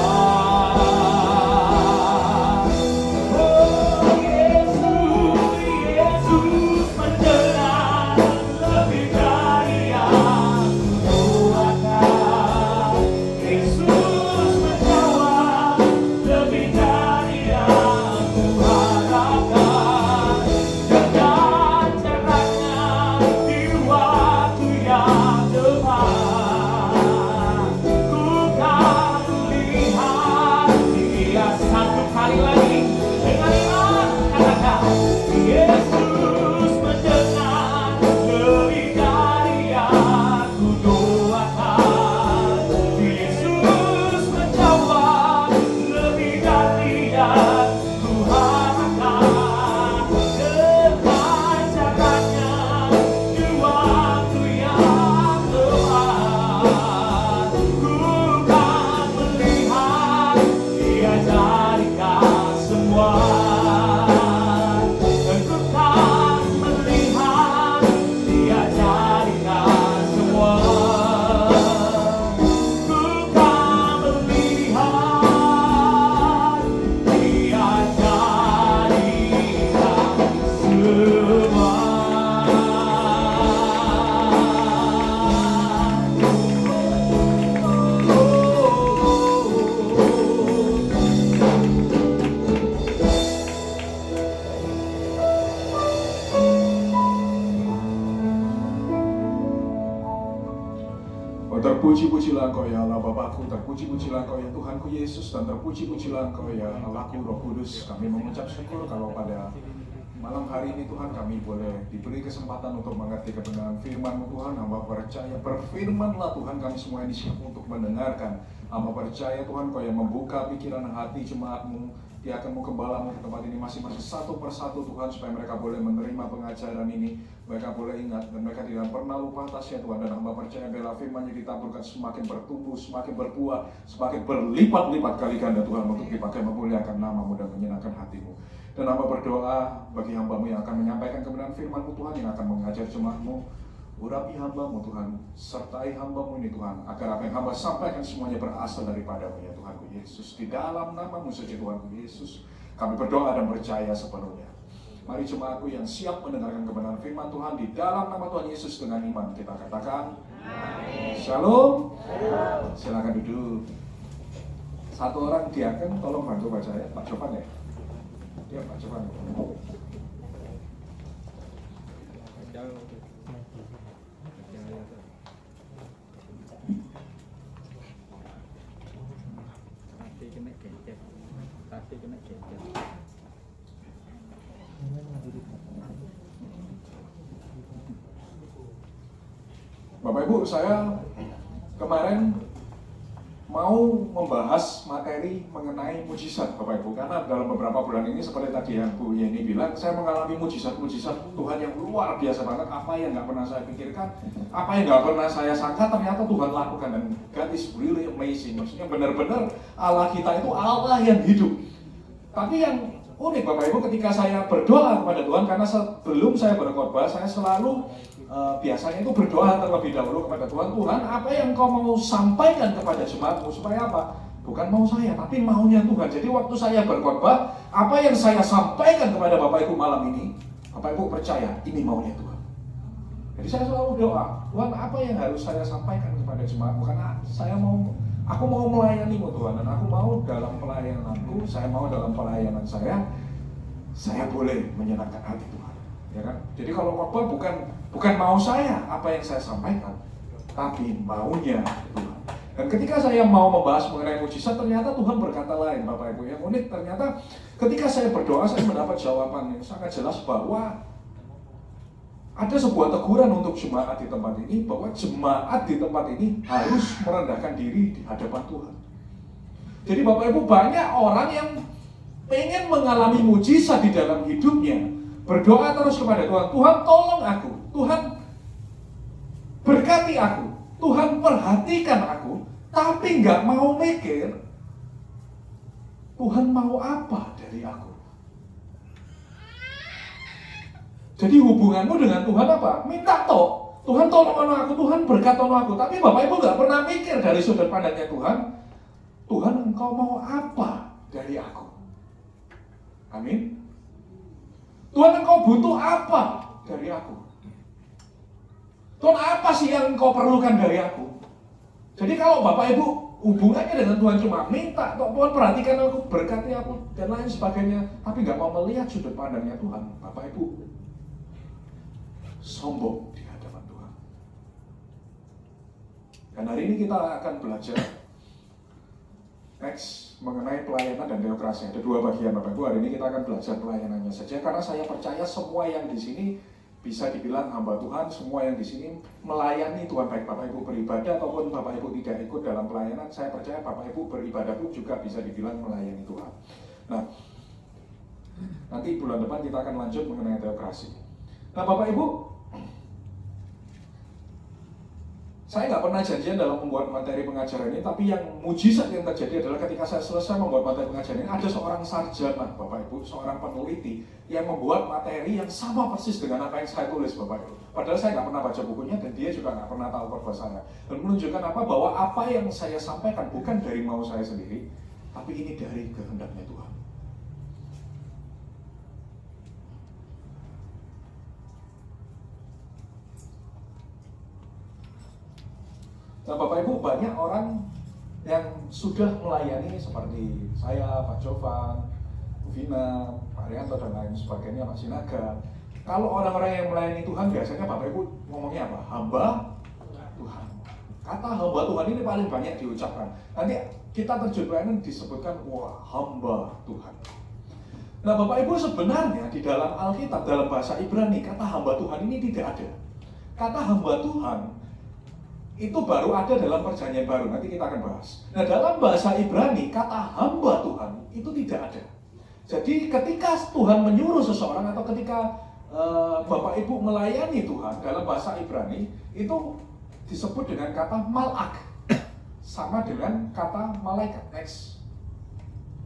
Oh Yesus, Yesus mendengar lebih dari yang ku doakan. Yesus menjawab lebih dari yang ku harapkan. Dengan caranya di waktu yang tepat, ku kan melihat Dia. Satu kali lagi dengan iman katakan Yesus mendengar lebih dari yang ku doakan. Yesus menjawab lebih dari yang ku harapkan. Dengan caranya di waktu yang tepat, ku kan melihat Dia jadikan semua. Dan ku kan melihat Dia jadikan semua. Ku kan melihat Dia jadikan semua. Oh, terpuji-pujilah Engkau ya Allah Bapakku, terpuji-pujilah Engkau ya Tuhanku Yesus, dan terpuji-pujilah Engkau ya Allahku Roh Kudus. Kami mengucap syukur kalau pada malam hari ini Tuhan kami boleh diberi kesempatan untuk mengerti kebenaran firman-Mu Tuhan. Hamba percaya berfirman-Lah Tuhan, kami semua ini siap untuk mendengarkan. Hamba percaya Tuhan Kau yang membuka pikiran dan hati jemaat-Mu di diakanmu, gembalamu di tempat ini masing-masing satu persatu Tuhan, supaya mereka boleh menerima pengajaran ini, mereka boleh ingat dan mereka tidak pernah lupa atasnya Tuhan. Dan hamba percaya bila firman-Nya ditaburkan semakin bertumbuh, semakin berbuah, semakin berlipat-lipat kali ganda Tuhan, untuk dipakai memuliakan nama-Mu dan menyenangkan hati-Mu. Dan hamba berdoa bagi hamba-Mu yang akan menyampaikan kebenaran firman-Mu Tuhan, yang akan mengajar jemaat-Mu. Urapi hamba-Mu Tuhan, sertai hamba-Mu ini Tuhan, agar apa yang hamba sampaikan semuanya berasal daripada-Mu ya Tuhanku Yesus. Di dalam nama-Mu saja Tuhanku Yesus, kami berdoa dan percaya sepenuhnya. Mari jemaatku yang siap mendengarkan kebenaran firman Tuhan, di dalam nama Tuhan Yesus dengan iman kita katakan Amin. Shalom. Silakan duduk. Satu orang diaken, tolong bantu baca ya, Pak Jovan ya. Ya Pak Jovan. Bapak Ibu, saya kemarin mau membahas materi mengenai mujizat Bapak Ibu, karena dalam beberapa bulan ini seperti tadi yang Bu Yeni bilang, saya mengalami mujizat-mujizat Tuhan yang luar biasa banget. Apa yang nggak pernah saya pikirkan, apa yang nggak pernah saya sangka, ternyata Tuhan lakukan. Dan God is really amazing. Maksudnya benar-benar Allah kita itu Allah yang hidup. Tapi yang unik Bapak Ibu, ketika saya berdoa kepada Tuhan, karena sebelum saya berkhotbah, saya selalu biasanya itu berdoa terlebih dahulu kepada Tuhan. Tuhan, apa yang Kau mau sampaikan kepada jemaat-Mu, supaya apa? Bukan mau saya, tapi maunya Tuhan. Jadi waktu saya berkhotbah, apa yang saya sampaikan kepada Bapak Ibu malam ini, Bapak Ibu percaya, ini maunya Tuhan. Jadi saya selalu doa, Tuhan, apa yang harus saya sampaikan kepada jemaat-Mu? Karena aku mau melayani-Mu Tuhan, dan aku mau dalam pelayananku, saya mau dalam pelayanan saya boleh menyenangkan hati Tuhan, ya kan? Jadi kalau khotbah bukan mau saya apa yang saya sampaikan, tapi maunya Tuhan. Dan ketika saya mau membahas mengenai mujizat, ternyata Tuhan berkata lain Bapak Ibu. Yang unik, ternyata ketika saya berdoa, saya mendapat jawaban yang sangat jelas bahwa ada sebuah teguran untuk jemaat di tempat ini, bahwa jemaat di tempat ini harus merendahkan diri di hadapan Tuhan. Jadi Bapak Ibu, banyak orang yang pengen mengalami mujizat di dalam hidupnya, berdoa terus kepada Tuhan, Tuhan tolong aku, Tuhan berkati aku, Tuhan perhatikan aku, tapi nggak mau mikir Tuhan mau apa dari aku. Jadi hubunganmu dengan Tuhan apa? Minta Tuhan tolong aku, Tuhan berkat aku. Tapi Bapak Ibu nggak pernah mikir dari sudut pandangnya Tuhan, Tuhan Engkau mau apa dari aku? Amin. Tuhan, Engkau butuh apa dari aku? Tuhan, apa sih yang Engkau perlukan dari aku? Jadi kalau Bapak Ibu hubungannya dengan Tuhan cuma minta, Tuhan perhatikan aku, berkati aku, dan lain sebagainya, tapi nggak mau melihat sudut pandangnya Tuhan, Bapak Ibu sombong di hadapan Tuhan. Dan hari ini kita akan belajar next mengenai pelayanan dan teokrasi. Ada dua bagian Bapak Ibu. Hari ini kita akan belajar pelayanannya saja, karena saya percaya semua yang di sini bisa dibilang hamba Tuhan. Semua yang di sini melayani Tuhan, baik Bapak Ibu beribadah ataupun Bapak Ibu tidak ikut dalam pelayanan. Saya percaya Bapak Ibu beribadah pun juga bisa dibilang melayani Tuhan. Nah, nanti bulan depan kita akan lanjut mengenai teokrasi. Nah Bapak Ibu, saya nggak pernah janjian dalam membuat materi pengajaran ini, tapi yang mujizat yang terjadi adalah ketika saya selesai membuat materi pengajaran ini, ada seorang sarjana, Bapak Ibu, seorang peneliti yang membuat materi yang sama persis dengan apa yang saya tulis, Bapak Ibu. Padahal saya nggak pernah baca bukunya, dan dia juga nggak pernah tahu khotbah saya. Dan menunjukkan apa? Bahwa apa yang saya sampaikan bukan dari mau saya sendiri, tapi ini dari kehendaknya Tuhan. Nah Bapak Ibu, banyak orang yang sudah melayani seperti saya, Pak Jovan, Bu Vina, Pak Rianto, dan lain sebagainya, Pak Sinaga. Kalau orang-orang yang melayani Tuhan, biasanya Bapak Ibu ngomongnya apa? Hamba Tuhan. Kata hamba Tuhan ini paling banyak diucapkan. Nanti kita terjun pelayanan disebutkan, wah hamba Tuhan. Nah Bapak Ibu, sebenarnya di dalam Alkitab, dalam bahasa Ibrani, kata hamba Tuhan ini tidak ada. Kata hamba Tuhan itu baru ada dalam perjanjian baru, nanti kita akan bahas. Nah dalam bahasa Ibrani, kata hamba Tuhan itu tidak ada. Jadi ketika Tuhan menyuruh seseorang atau ketika Bapak Ibu melayani Tuhan dalam bahasa Ibrani itu disebut dengan kata malak, sama dengan kata malaikat. Next.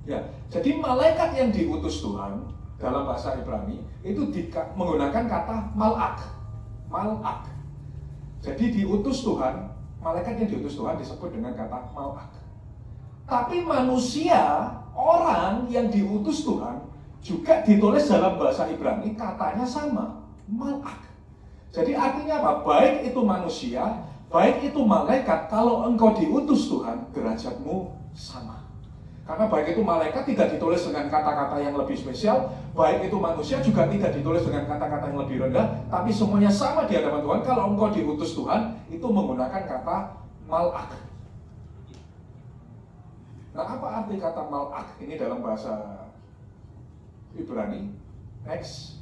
Ya, jadi malaikat yang diutus Tuhan dalam bahasa Ibrani itu menggunakan kata malak. Malak. Jadi diutus Tuhan, malaikat yang diutus Tuhan disebut dengan kata malak. Tapi manusia, orang yang diutus Tuhan juga ditulis dalam bahasa Ibrani katanya sama, malak. Jadi artinya apa? Baik itu manusia, baik itu malaikat, kalau engkau diutus Tuhan, derajatmu sama. Karena baik itu malaikat tidak ditulis dengan kata-kata yang lebih spesial, baik itu manusia juga tidak ditulis dengan kata-kata yang lebih rendah, tapi semuanya sama di hadapan Tuhan. Kalau engkau diutus Tuhan, itu menggunakan kata malak. Nah, apa arti kata malak ini dalam bahasa Ibrani? Next.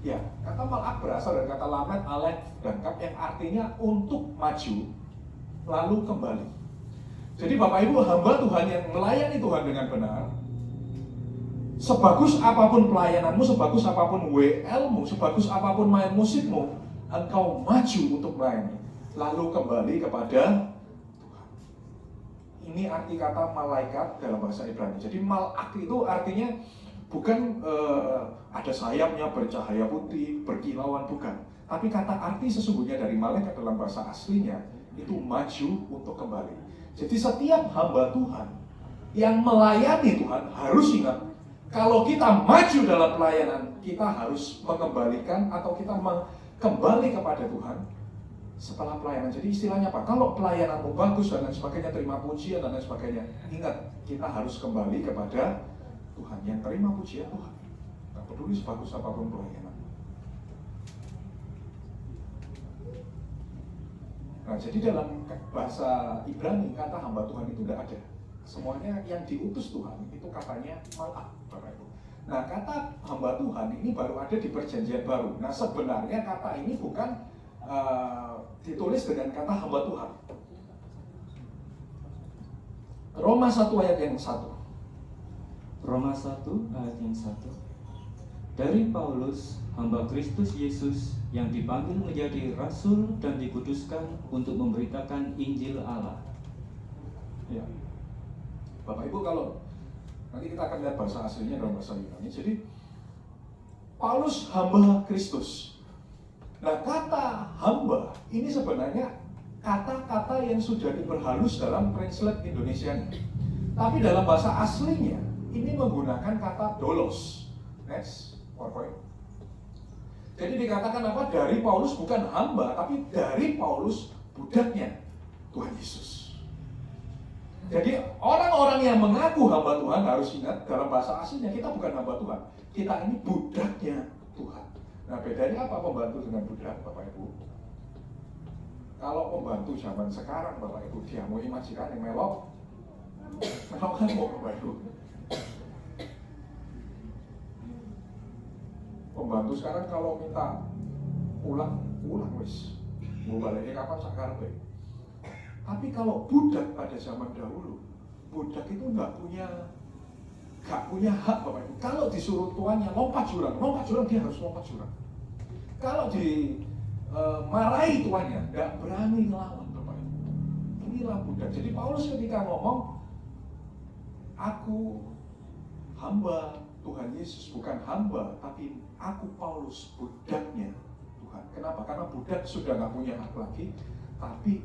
Ya, kata malak berasal dari kata lamet, alef, dan kaf yang artinya untuk maju lalu kembali. Jadi Bapak Ibu hamba Tuhan yang melayani Tuhan dengan benar, sebagus apapun pelayananmu, sebagus apapun WL-mu, sebagus apapun main musikmu, engkau maju untuk melayani lalu kembali kepada Tuhan. Ini arti kata malaikat dalam bahasa Ibrani. Jadi malak itu artinya bukan ada sayapnya bercahaya putih, berkilauan, bukan. Tapi kata arti sesungguhnya dari malaikat dalam bahasa aslinya itu maju untuk kembali. Jadi setiap hamba Tuhan yang melayani Tuhan harus ingat, kalau kita maju dalam pelayanan, kita harus mengembalikan atau kita kembali kepada Tuhan setelah pelayanan. Jadi istilahnya apa? Kalau pelayananmu bagus dan lain sebagainya, terima pujian dan lain sebagainya, ingat, kita harus kembali kepada Tuhan yang terima pujian Tuhan. Tak peduli sebagus apapun pelayanan. Nah, jadi dalam bahasa Ibrani kata hamba Tuhan itu tidak ada. Semuanya yang diutus Tuhan itu katanya malak, Bapak Ibu. Nah, kata hamba Tuhan ini baru ada di Perjanjian Baru. Nah, sebenarnya kata ini bukan ditulis dengan kata hamba Tuhan. Roma 1 ayat yang 1. Roma 1 ayat yang 1. Dari Paulus, hamba Kristus Yesus yang dipanggil menjadi rasul dan dikuduskan untuk memberitakan Injil Allah. Ya. Bapak Ibu, kalau nanti kita akan lihat bahasa aslinya dalam bahasa Yunani. Jadi Paulus hamba Kristus. Nah, kata hamba ini sebenarnya kata-kata yang sudah diperhalus dalam translate Indonesia. Tapi dalam bahasa aslinya ini menggunakan kata dolos. Next, PowerPoint. Jadi dikatakan apa? Dari Paulus bukan hamba, tapi dari Paulus budaknya Tuhan Yesus. Jadi orang-orang yang mengaku hamba Tuhan harus ingat dalam bahasa aslinya kita bukan hamba Tuhan, kita ini budaknya Tuhan. Nah, bedanya apa pembantu dengan budak, Bapak Ibu? Kalau pembantu zaman sekarang, Bapak Ibu, dia mau majikan yang melok kan mau, Bapak Ibu. Pembantu sekarang kalau minta pulang wis. Mau baliknya kapan sekarang, Pak? Tapi kalau budak pada zaman dahulu, budak itu nggak punya hak, Bapak Ibu. Kalau disuruh tuannya lompat jurang dia harus lompat jurang. Kalau marahi tuannya, nggak berani ngelawan, Bapak Ibu. Inilah budak. Jadi Paulus ketika ngomong, aku hamba Tuhan Yesus, bukan hamba, tapi aku Paulus, budaknya Tuhan. Kenapa? Karena budak sudah nggak punya hak lagi, tapi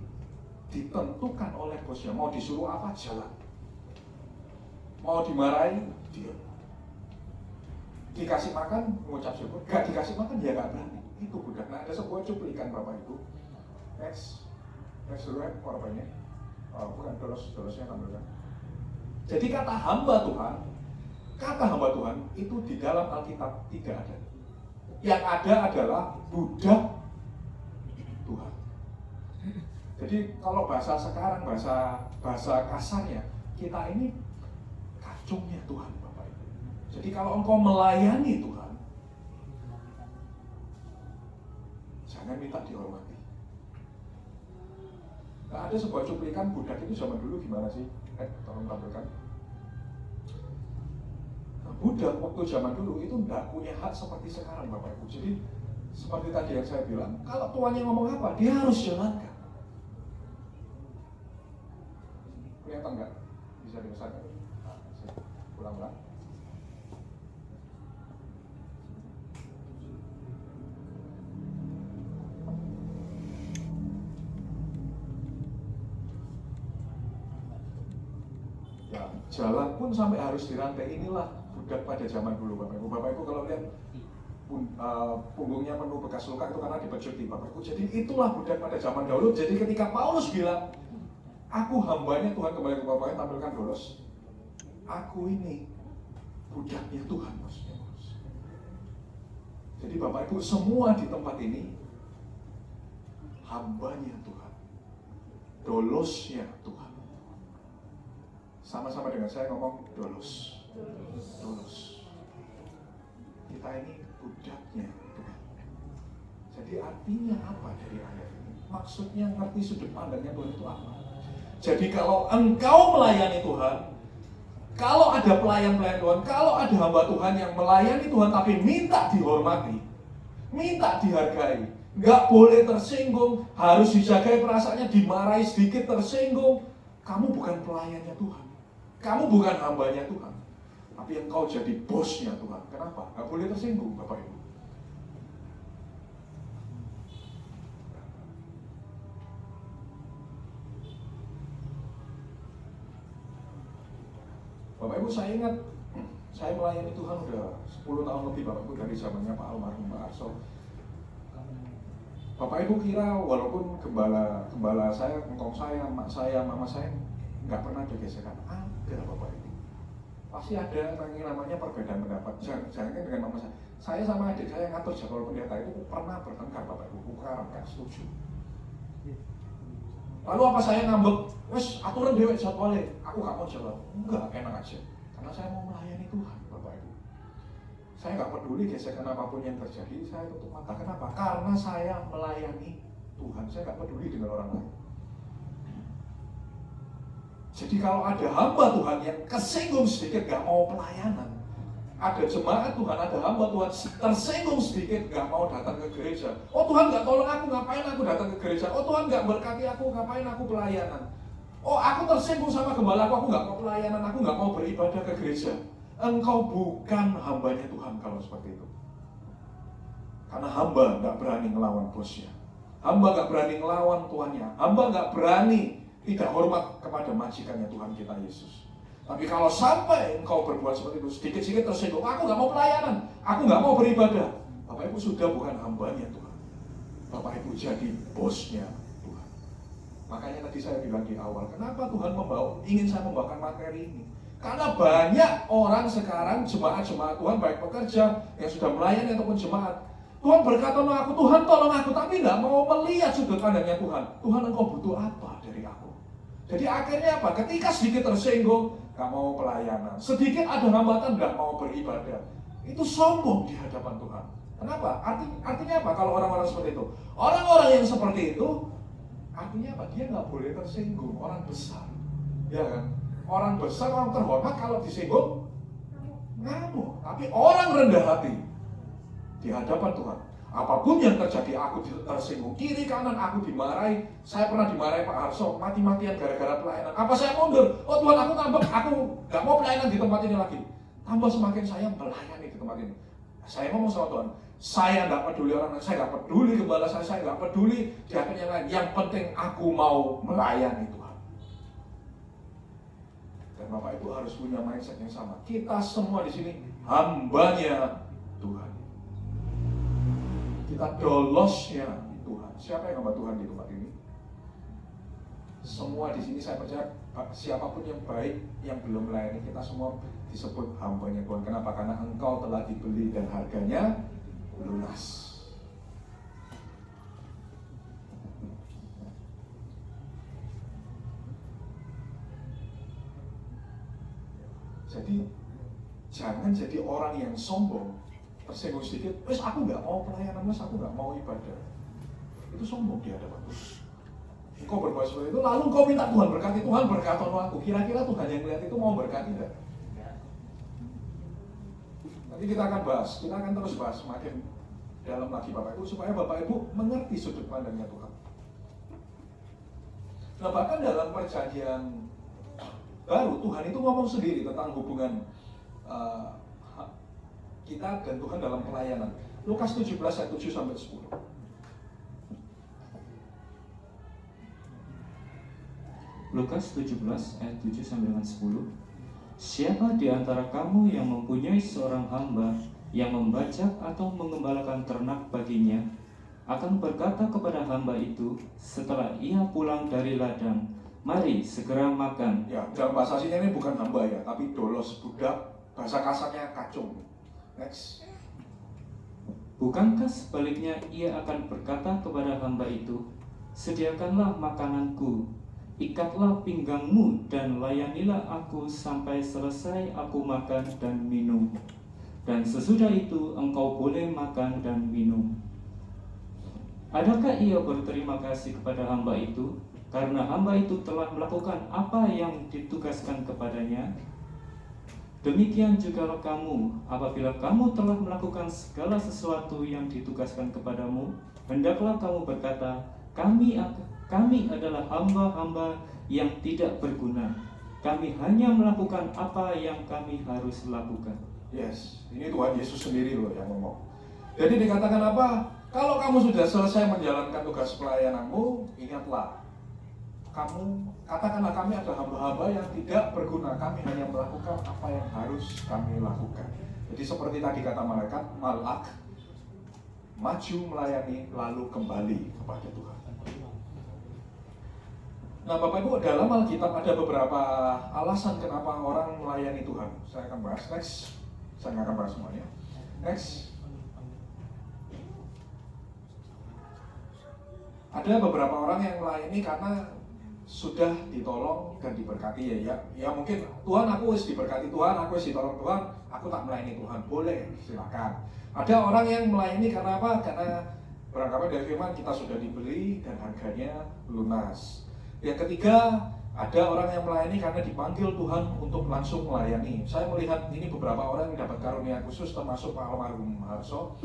ditentukan oleh bosnya. Mau disuruh apa, jalan. Mau dimarahi, diam. Dikasih makan, mengucap syukur. Gak dikasih makan, ya gak berani. Itu budak. Nah, ada sebuah cuplikan Bapak Ibu. Next dulu ya, PowerPoint-nya. Bukan, dolosnya tampilkan. Jadi kata hamba Tuhan itu di dalam Alkitab tidak ada. Yang ada adalah budak Tuhan. Jadi kalau bahasa sekarang, bahasa kasarnya, kita ini kacungnya Tuhan, Bapak Ibu. Jadi kalau engkau melayani Tuhan, jangan minta dihormati. Nah, ada sebuah cuplikan budak itu zaman dulu gimana sih? Tolong tampilkan. budak waktu zaman dulu itu tidak punya hak seperti sekarang Bapak Ibu. Jadi seperti tadi yang saya bilang, kalau tuannya ngomong apa, dia harus jalankan. Kelihatan nggak? Bisa dibesarkan? Ulang-ulang. Ya, jalan pun sampai harus dirantai. Inilah budak pada zaman dulu Bapak Ibu. Bapak Ibu kalau lihat punggungnya penuh bekas luka itu karena dipecuti Bapak Ibu. Jadi itulah budak pada zaman dahulu. Jadi ketika Paulus bilang, aku hambanya Tuhan, kembali ke Bapaknya tampilkan dolos. Aku ini budaknya Tuhan maksudnya. Jadi Bapak Ibu semua di tempat ini hambanya Tuhan, dolosnya Tuhan. Sama-sama dengan saya ngomong dolos. Dolos. Kita ini budaknya Tuhan. Jadi artinya apa dari ayat ini? Maksudnya ngerti sudut pandangnya Tuhan itu apa? Jadi kalau engkau melayani Tuhan, kalau ada pelayan-pelayan Tuhan, kalau ada hamba Tuhan yang melayani Tuhan tapi minta dihormati, minta dihargai, nggak boleh tersinggung, harus dijagai perasaannya, dimarahi sedikit tersinggung, kamu bukan pelayannya Tuhan. Kamu bukan hambanya Tuhan, tapi engkau jadi bosnya Tuhan. Kenapa? Gak boleh tersinggung Bapak Ibu. Bapak Ibu saya ingat, saya melayani Tuhan udah 10 tahun lebih Bapak Ibu, dari zamannya Pak almarhum Pak Arso. Bapak Ibu kira walaupun gembala saya, engkong saya, mak saya, mama saya nggak pernah ada gesekan. Ada Bapak Ibu. Pasti ada yang namanya perbedaan pendapat. Jangan dengan mama saya. Saya sama adik saya yang ngatur jadwal pendeta itu pernah bertengkar Bapak Ibu. Bukan nggak setuju. Lalu apa saya ngambek? Wes aturan dewe jadwalnya. Aku nggak mau jalan. Enggak, enak aja. Karena saya mau melayani Tuhan Bapak Ibu. Saya nggak peduli gesekan apapun yang terjadi. Saya tutup mata. Kenapa? Karena saya melayani Tuhan. Saya nggak peduli dengan orang lain. Jadi kalau ada hamba Tuhan yang kesinggung sedikit gak mau pelayanan, ada jemaat Tuhan, ada hamba Tuhan tersinggung sedikit gak mau datang ke gereja. Oh Tuhan gak tolong aku, ngapain aku datang ke gereja? Oh Tuhan gak berkati aku, ngapain aku pelayanan? Oh aku tersinggung sama gembala aku gak mau pelayanan, aku gak mau beribadah ke gereja. Engkau bukan hambanya Tuhan kalau seperti itu. Karena hamba gak berani ngelawan bosnya, hamba gak berani ngelawan tuannya, hamba gak berani tidak hormat kepada majikannya Tuhan kita Yesus. Tapi kalau sampai engkau berbuat seperti itu, sedikit-sedikit tersinggung, aku gak mau pelayanan, aku gak mau beribadah, Bapak Ibu sudah bukan hambanya Tuhan. Bapak Ibu jadi bosnya Tuhan. Makanya tadi saya bilang di awal, kenapa Tuhan ingin saya membawakan materi ini? Karena banyak orang sekarang, jemaat-jemaat Tuhan, baik pekerja yang sudah melayani ataupun jemaat, Tuhan berkata sama aku, Tuhan tolong aku, tapi gak mau melihat sudut pandangnya Tuhan. Tuhan engkau butuh apa dari aku? Jadi akhirnya apa? Ketika sedikit tersinggung, gak mau pelayanan. Sedikit ada hambatan, gak mau beribadah. Itu sombong di hadapan Tuhan. Kenapa? Artinya apa kalau orang-orang seperti itu? Orang-orang yang seperti itu, artinya apa? Dia gak boleh tersinggung. Orang besar, ya kan? Orang besar, orang terhormat kalau disinggung, ngamuk. Tapi orang rendah hati di hadapan Tuhan, apapun yang terjadi, aku tersinggung, kiri kanan aku dimarahi. Saya pernah dimarahi Pak Arso, mati-matian gara-gara pelayanan. Apa saya mundur? Oh Tuhan, aku tambah, aku gak mau pelayanan di tempat ini lagi. Tambah semakin saya melayani di tempat ini. Saya ngomong sama Tuhan, saya gak peduli orang lain, saya gak peduli gembala saya gak peduli diaken yang lain. Yang penting aku mau melayani Tuhan. Dan Bapak Ibu harus punya mindset yang sama. Kita semua di sini hambanya Tuhan. Kita dolosnya Tuhan. Siapa yang hamba Tuhan di tempat ini? Semua di sini saya percaya siapapun yang baik yang belum melayani, kita semua disebut hambanya Tuhan. Kenapa? Karena engkau telah dibeli dan harganya lunas. Jadi jangan jadi orang yang sombong, tersinggung sedikit, wes aku nggak mau pelayanan, wes aku nggak mau ibadah. Itu sombong di hadapan Tuhan. Engkau berbuat seperti itu, lalu engkau minta Tuhan berkati, Tuhan berkatono aku. Kira-kira Tuhan yang melihat itu mau berkati tidak? Nanti kita akan terus bahas semakin dalam lagi Bapak Ibu, supaya Bapak Ibu mengerti sudut pandangnya Tuhan. Nah, bahkan dalam perjanjian baru, Tuhan itu ngomong sendiri tentang hubungan kita dan Tuhan dalam pelayanan. Lukas 17 ayat 7-10. Lukas 17 ayat 7-10. Siapa di antara kamu yang mempunyai seorang hamba yang membajak atau mengembalakan ternak baginya, akan berkata kepada hamba itu setelah ia pulang dari ladang, mari segera makan. Ya, dalam bahasa aslinya ini bukan hamba ya, tapi dolos, budak, bahasa kasarnya kacung. Next. Bukankah sebaliknya ia akan berkata kepada hamba itu, sediakanlah makananku, ikatlah pinggangmu dan layanilah aku sampai selesai aku makan dan minum. Dan sesudah itu engkau boleh makan dan minum. Adakah ia berterima kasih kepada hamba itu karena hamba itu telah melakukan apa yang ditugaskan kepadanya? Demikian jugalah kamu, apabila kamu telah melakukan segala sesuatu yang ditugaskan kepadamu, hendaklah kamu berkata, kami adalah hamba-hamba yang tidak berguna. Kami hanya melakukan apa yang kami harus lakukan. Yes, ini Tuhan Yesus sendiri loh yang ngomong. Jadi dikatakan apa? Kalau kamu sudah selesai menjalankan tugas pelayananmu, ingatlah, katakanlah kami adalah hamba-hamba yang tidak berguna. Kami hanya melakukan apa yang harus kami lakukan. Jadi seperti tadi kata malaikat, malak maju melayani lalu kembali kepada Tuhan. Nah Bapak Ibu, dalam Alkitab ada beberapa alasan kenapa orang melayani Tuhan. Saya akan bahas next. Saya nggak akan bahas semuanya. Next. Ada beberapa orang yang melayani karena sudah ditolong dan diberkati ya mungkin Tuhan aku wis diberkati Tuhan, aku wis ditolong Tuhan, aku tak melayani Tuhan, boleh, silakan. Ada orang yang melayani karena apa? Karena beranggapan dari firman kita sudah dibeli dan harganya lunas. Yang ketiga, ada orang yang melayani karena dipanggil Tuhan untuk langsung melayani. Saya melihat ini beberapa orang yang dapat karunia khusus, termasuk Pak almarhum Harso.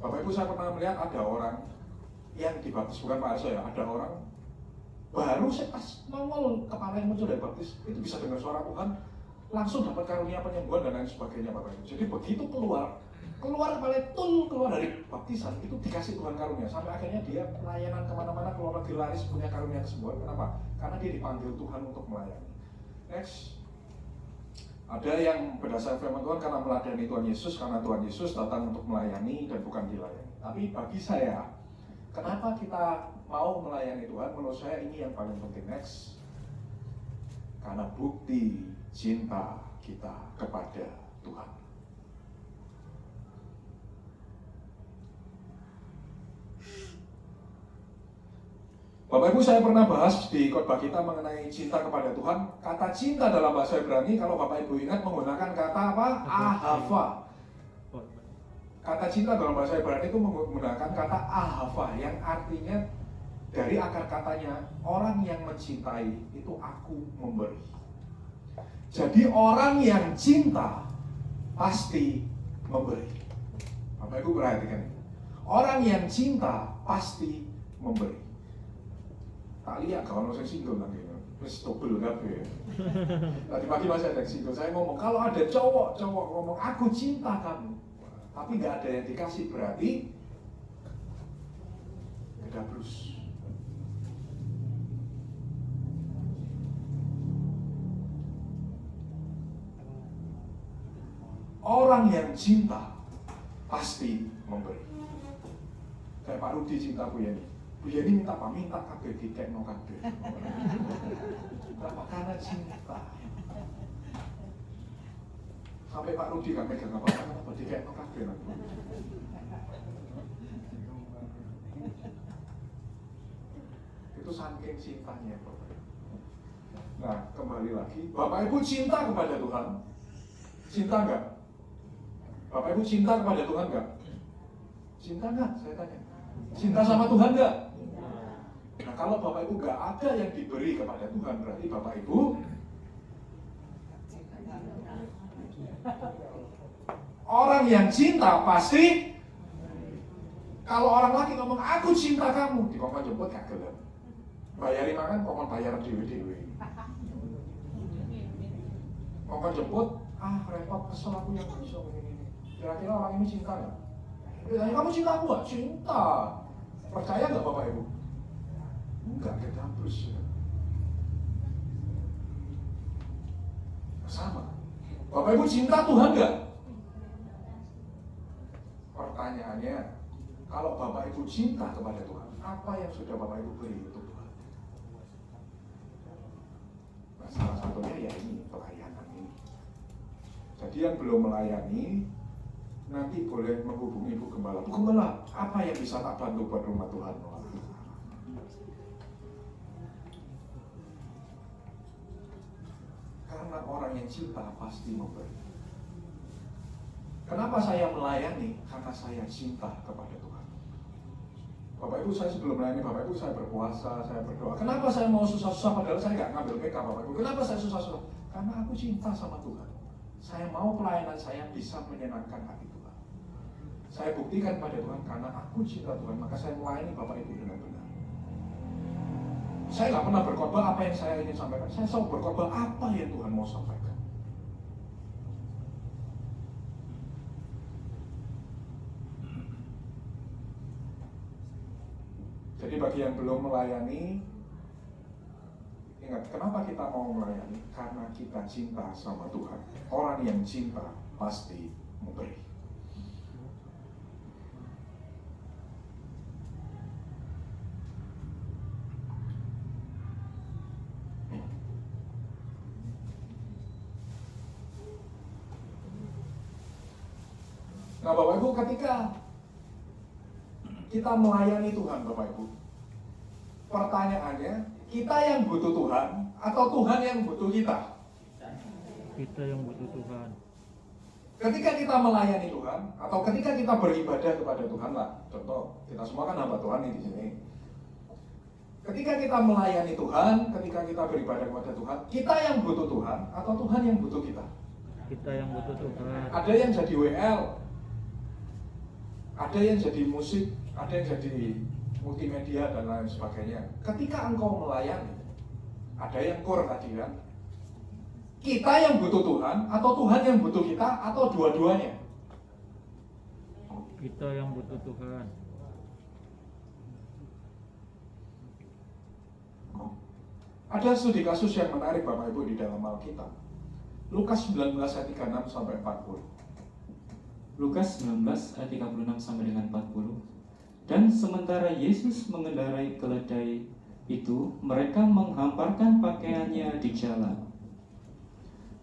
Bapak Ibu, saya pernah melihat ada orang yang dibaptis, bukan Pak Harso ya, ada orang baru saya pas nongol kepala yang muncul dari baptis, itu bisa dengar suara Tuhan, langsung dapat karunia penyembuhan dan lain sebagainya Bapak Ibu. Jadi begitu keluar kepala keluar dari baptisan, itu dikasih Tuhan karunia, sampai akhirnya dia pelayanan kemana-mana, keluar negeri laris, punya karunia kesembuhan. Kenapa? Karena dia dipanggil Tuhan untuk melayani. Next. Ada yang berdasar firman Tuhan karena meladani Tuhan Yesus, karena Tuhan Yesus datang untuk melayani dan bukan dilayani. Tapi bagi saya, kenapa kita mau melayani Tuhan? Menurut saya ini yang paling penting. Next. Karena bukti cinta kita kepada Tuhan. Bapak Ibu, saya pernah bahas di khotbah kita mengenai cinta kepada Tuhan. Kata cinta dalam bahasa Ibrani, kalau Bapak Ibu ingat, menggunakan kata apa? Ahava. Kata cinta dalam bahasa Ibrani itu menggunakan kata ahava, yang artinya dari akar katanya, orang yang mencintai itu aku memberi. Jadi orang yang cinta pasti memberi. Bapak Ibu perhatikan, orang yang cinta pasti memberi. Tak lihat kalau saya single lagi, terus double kabeh. Tadi pagi masih ada single, saya ngomong kalau ada cowok ngomong aku cinta kamu, tapi nggak ada yang dikasih, berarti beda terus. Orang yang cinta pasti memberi. Kayak Pak Rudi cinta Bu Yeni. Bu Yeni minta apa? Minta kabeh dikekno kabeh. Karena cinta. Sampai Pak Rudi gak megang apa-apa dikekno kabeh. Itu saking cintanya Bapak. Nah, kembali lagi, Bapak Ibu cinta kepada Tuhan. Cinta enggak? Bapak Ibu cinta kepada Tuhan enggak? Cinta enggak? Saya tanya. Cinta sama Tuhan enggak? Nah, kalau Bapak Ibu enggak ada yang diberi kepada Tuhan, berarti Bapak Ibu Orang yang cinta pasti, kalau orang laki ngomong aku cinta kamu, dikongkon jemput gak gelem. Bayari makan kongkon bayar dewe-dewe. Kongkon jemput, repot kesel aku yang bisa begini. Kira-kira orang ini cinta gak? Ditanya, kamu cinta aku gak? Cinta. Percaya gak Bapak Ibu? Enggak, kita terus. Sama. Bapak Ibu cinta Tuhan gak? Pertanyaannya, kalau Bapak Ibu cinta kepada Tuhan, apa yang sudah Bapak Ibu beri untuk Tuhan? Nah, salah satunya ya ini, pelayanan ini. Jadi yang belum melayani, nanti boleh menghubungi Bu Gembala. Bu Gembala, apa yang bisa tak bantu buat rumah Tuhan? Karena orang yang cinta pasti memberi. Kenapa saya melayani? Karena saya cinta kepada Tuhan. Bapak Ibu, saya sebelum melayani Bapak Ibu, saya berpuasa, saya berdoa. Kenapa saya mau susah-susah padahal saya nggak ngambil PK Bapak Ibu? Kenapa saya susah-susah? Karena aku cinta sama Tuhan. Saya mau pelayanan saya bisa menyenangkan hati Tuhan. Saya buktikan pada Tuhan karena aku cinta Tuhan, maka saya melayani Bapak Ibu dengan benar. Saya nggak pernah berkhotbah apa yang saya ingin sampaikan. Saya selalu berkhotbah apa yang Tuhan mau sampaikan. Jadi bagi yang belum melayani, ingat kenapa kita mau melayani? Karena kita cinta sama Tuhan. Orang yang cinta pasti memberi. Nah Bapak Ibu, ketika kita melayani Tuhan Bapak Ibu, pertanyaannya, kita yang butuh Tuhan atau Tuhan yang butuh kita? Kita yang butuh Tuhan. Ketika kita melayani Tuhan atau ketika kita beribadah kepada Tuhan lah, contoh kita semua kan hamba Tuhan nih di sini. Ketika kita melayani Tuhan, ketika kita beribadah kepada Tuhan, kita yang butuh Tuhan atau Tuhan yang butuh kita? Kita yang butuh Tuhan. Ada yang jadi WL, ada yang jadi musik, ada yang jadi multimedia dan lain sebagainya. Ketika engkau melayani, ada yang core tadi kan, kita yang butuh Tuhan atau Tuhan yang butuh kita atau dua-duanya? Kita yang butuh Tuhan. Ada studi kasus yang menarik Bapak Ibu di dalam Alkitab. Lukas 19 ayat 36 sampai 40. Lukas 19 ayat 36 sampai dengan 40. Dan sementara Yesus mengendarai keledai itu, mereka menghamparkan pakaiannya di jalan.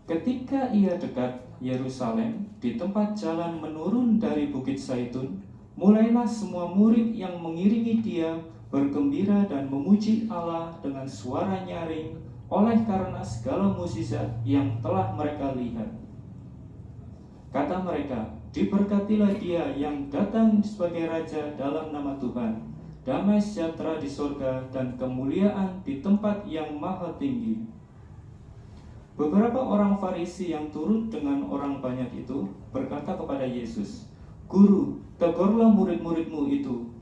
Ketika ia dekat Yerusalem, di tempat jalan menurun dari Bukit Zaitun, mulailah semua murid yang mengiringi dia bergembira dan memuji Allah dengan suara nyaring oleh karena segala mukjizat yang telah mereka lihat. Kata mereka, diberkatilah dia yang datang sebagai Raja dalam nama Tuhan, damai sejahtera di surga dan kemuliaan di tempat yang maha tinggi. Beberapa orang Farisi yang turut dengan orang banyak itu berkata kepada Yesus, Guru, tegurlah murid-muridmu itu.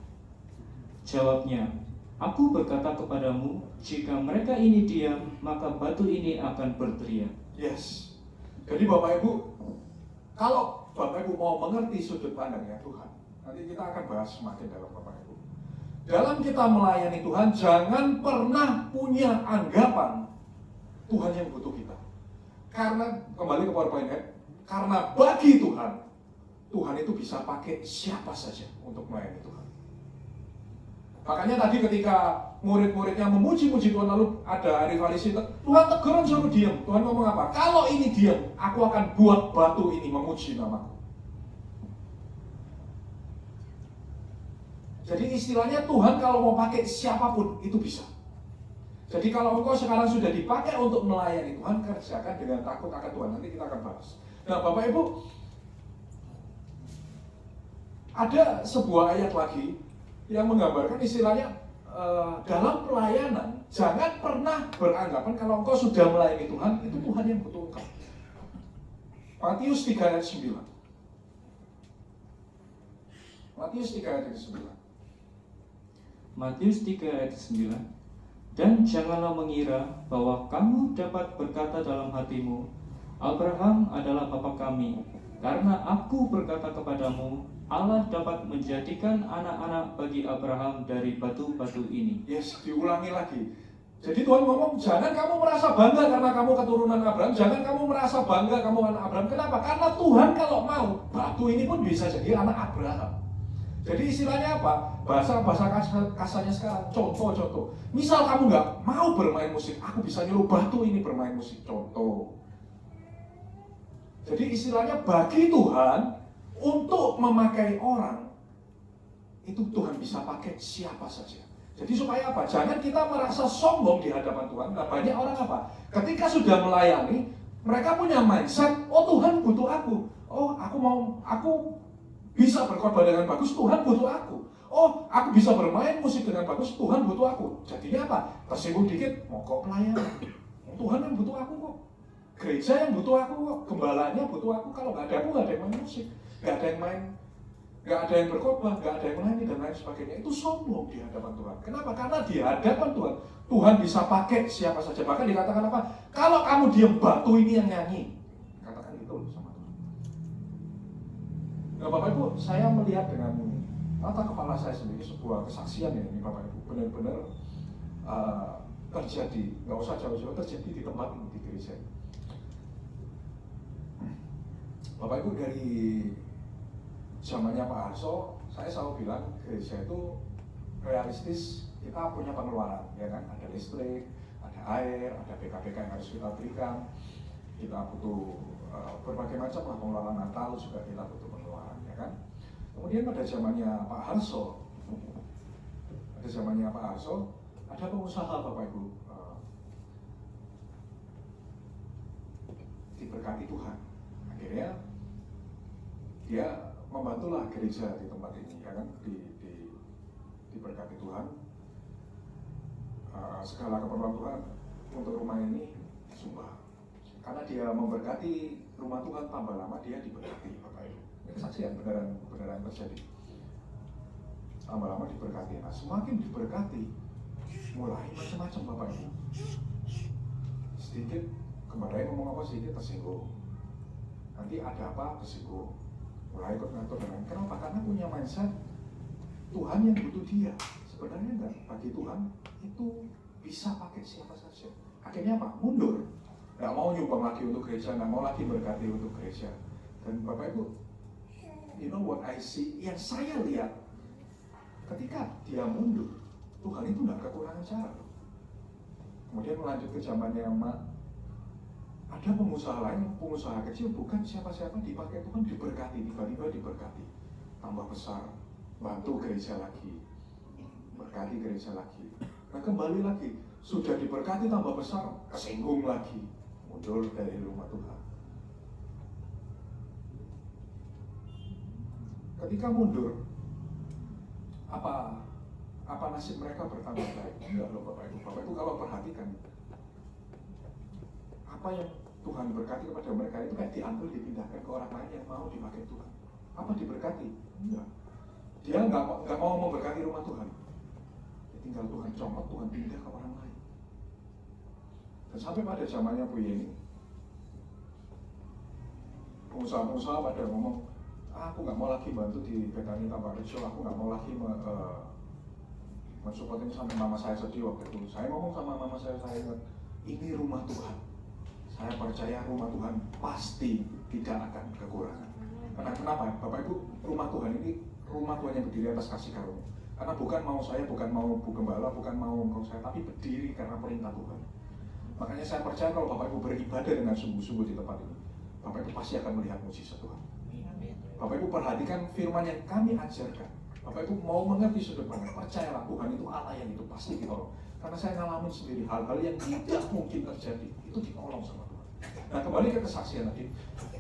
Jawabnya, aku berkata kepadamu, jika mereka ini diam, maka batu ini akan berteriak. Yes. Jadi Bapak Ibu, kalau Bapak Ibu mau mengerti sudut pandangnya Tuhan, nanti kita akan bahas semakin dalam Bapak Ibu. Dalam kita melayani Tuhan, jangan pernah punya anggapan Tuhan yang butuh kita. Karena, kembali ke PowerPoint, karena bagi Tuhan, Tuhan itu bisa pakai siapa saja untuk melayani Tuhan. Makanya tadi ketika murid-muridnya memuji-muji Tuhan, lalu ada ahli Farisi, Tuhan teguran suruh diam. Tuhan ngomong apa? Kalau ini diam, aku akan buat batu ini memuji namaku. Jadi istilahnya Tuhan kalau mau pakai siapapun itu bisa. Jadi kalau engkau sekarang sudah dipakai untuk melayani Tuhan, kerjakan dengan takut akan Tuhan. Nanti kita akan bahas. Nah Bapak Ibu, ada sebuah ayat lagi yang menggambarkan istilahnya dalam pelayanan jangan pernah beranggapan kalau engkau sudah melayani Tuhan itu Tuhan yang butuh engkau. Matius 3 ayat 9. Matius 3 ayat 9. Matius 3 ayat 9. Dan janganlah mengira bahwa kamu dapat berkata dalam hatimu, Abraham adalah bapa kami, karena aku berkata kepadamu, Allah dapat menjadikan anak-anak bagi Abraham dari batu-batu ini. Yes, diulangi lagi. Jadi Tuhan ngomong, jangan kamu merasa bangga karena kamu keturunan Abraham, jangan kamu merasa bangga kamu anak Abraham. Kenapa? Karena Tuhan kalau mau, batu ini pun bisa jadi anak Abraham. Jadi istilahnya apa? Bahasa kasarnya sekarang, contoh. Misal kamu nggak mau bermain musik, aku bisa nyuruh batu ini bermain musik, contoh. Jadi istilahnya bagi Tuhan, untuk memakai orang, itu Tuhan bisa pakai siapa saja. Jadi supaya apa? Jangan kita merasa sombong di hadapan Tuhan. Nah, banyak orang apa? Ketika sudah melayani, mereka punya mindset, oh Tuhan butuh aku. Oh, aku bisa berkhotbah dengan bagus, Tuhan butuh aku. Oh, aku bisa bermain musik dengan bagus, Tuhan butuh aku. Jadinya apa? Tersinggung dikit, mau kok pelayanan. Tuhan yang butuh aku kok. Gereja yang butuh aku kok. Gembalanya butuh aku. Kalau nggak ada aku, nggak ada yang main musik. Nggak ada yang berkhotbah, nggak ada yang melayani dan lain sebagainya. Itu sombong di hadapan Tuhan. Kenapa? Karena di hadapan Tuhan, Tuhan bisa pakai siapa saja. Bahkan dikatakan apa? Kalau kamu diam, batu ini yang nyanyi. Katakan itu sama Tuhan. Nah, Bapak Ibu, saya melihat dengan mata kepala saya sendiri sebuah kesaksian ya ini Bapak Ibu. Benar-benar terjadi, nggak usah jauh-jauh, terjadi di tempat ini, di gereja. Bapak Ibu, dari zamannya Pak Harso, saya selalu bilang gereja itu realistis, kita punya pengeluaran, ya kan? Ada listrik, ada air, ada BK-BK yang harus kita berikan. Kita butuh berbagai macam lah pengeluaran Natal juga kita butuh pengeluaran, ya kan? Kemudian pada zamannya Pak Harso, ada pengusaha Bapak Ibu diberkati Tuhan. Akhirnya dia membantulah gereja di tempat ini, ya kan, diberkati Tuhan. Segala keperluan Tuhan untuk rumah ini disumbang. Karena dia memberkati rumah Tuhan, tambah lama dia diberkati, Bapak Ibu. Ini kesaksian beneran terjadi. Tambah lama diberkati. Nah, semakin diberkati, mulai macam-macam Bapak Ibu. Sedikit kembali ngomong apa sedikit tersinggung. Nanti ada apa tersinggung. Mulai ikut ngatur dengan kenapa? Karena punya mindset Tuhan yang butuh dia. Sebenarnya enggak, bagi Tuhan itu bisa pakai siapa saja. Akhirnya apa? Mundur. Nggak mau nyumbang lagi untuk gereja, nggak mau lagi berkati untuk gereja. Dan Bapak Ibu, you know what I see? Yang saya lihat, ketika dia mundur, Tuhan itu nggak kekurangan cara. Kemudian melanjut ke zamannya Mak. Ada pengusaha lain, pengusaha kecil bukan siapa-siapa dipakai Tuhan, diberkati, tiba-tiba diberkati. Tambah besar, bantu gereja lagi, berkati gereja lagi. Nah kembali lagi, sudah diberkati tambah besar, kesinggung lagi, mundur dari rumah Tuhan. Ketika mundur, apa nasib mereka bertambah baik? Enggak loh Bapak Ibu. Bapak Ibu kalau perhatikan, apa yang Tuhan berkati kepada mereka itu kayak diambil, dipindahkan ke orang lain yang mau dipakai Tuhan. Apa diberkati? Enggak. Dia nggak mau memberkati rumah Tuhan. Ya, tinggal Tuhan comot, Tuhan pindah ke orang lain. Dan sampai pada zamannya Bu Yeni, pengusaha-pengusaha pada ngomong, aku nggak mau lagi bantu di Betani Tambak Rejo, aku nggak mau lagi mensupport ini sampai mama saya sedih waktu itu. Saya ngomong sama mama saya ingat, ini rumah Tuhan. Saya percaya rumah Tuhan pasti tidak akan kekurangan. Karena kenapa? Bapak Ibu, rumah Tuhan ini rumah Tuhan yang berdiri atas kasih karunia. Karena bukan mau saya, bukan mau Bu Gembala, bukan mau engkau saya, tapi berdiri karena perintah Tuhan. Makanya saya percaya kalau Bapak Ibu beribadah dengan sungguh-sungguh di tempat ini, Bapak Ibu pasti akan melihat mujizat Tuhan. Bapak Ibu perhatikan firman yang kami ajarkan. Bapak Ibu mau mengerti sudut pandang, percayalah Tuhan itu Allah yang itu pasti ditolong. Karena saya ngalamin sendiri hal-hal yang tidak mungkin terjadi, itu ditolong sama Tuhan. Nah kembali ke kesaksian tadi,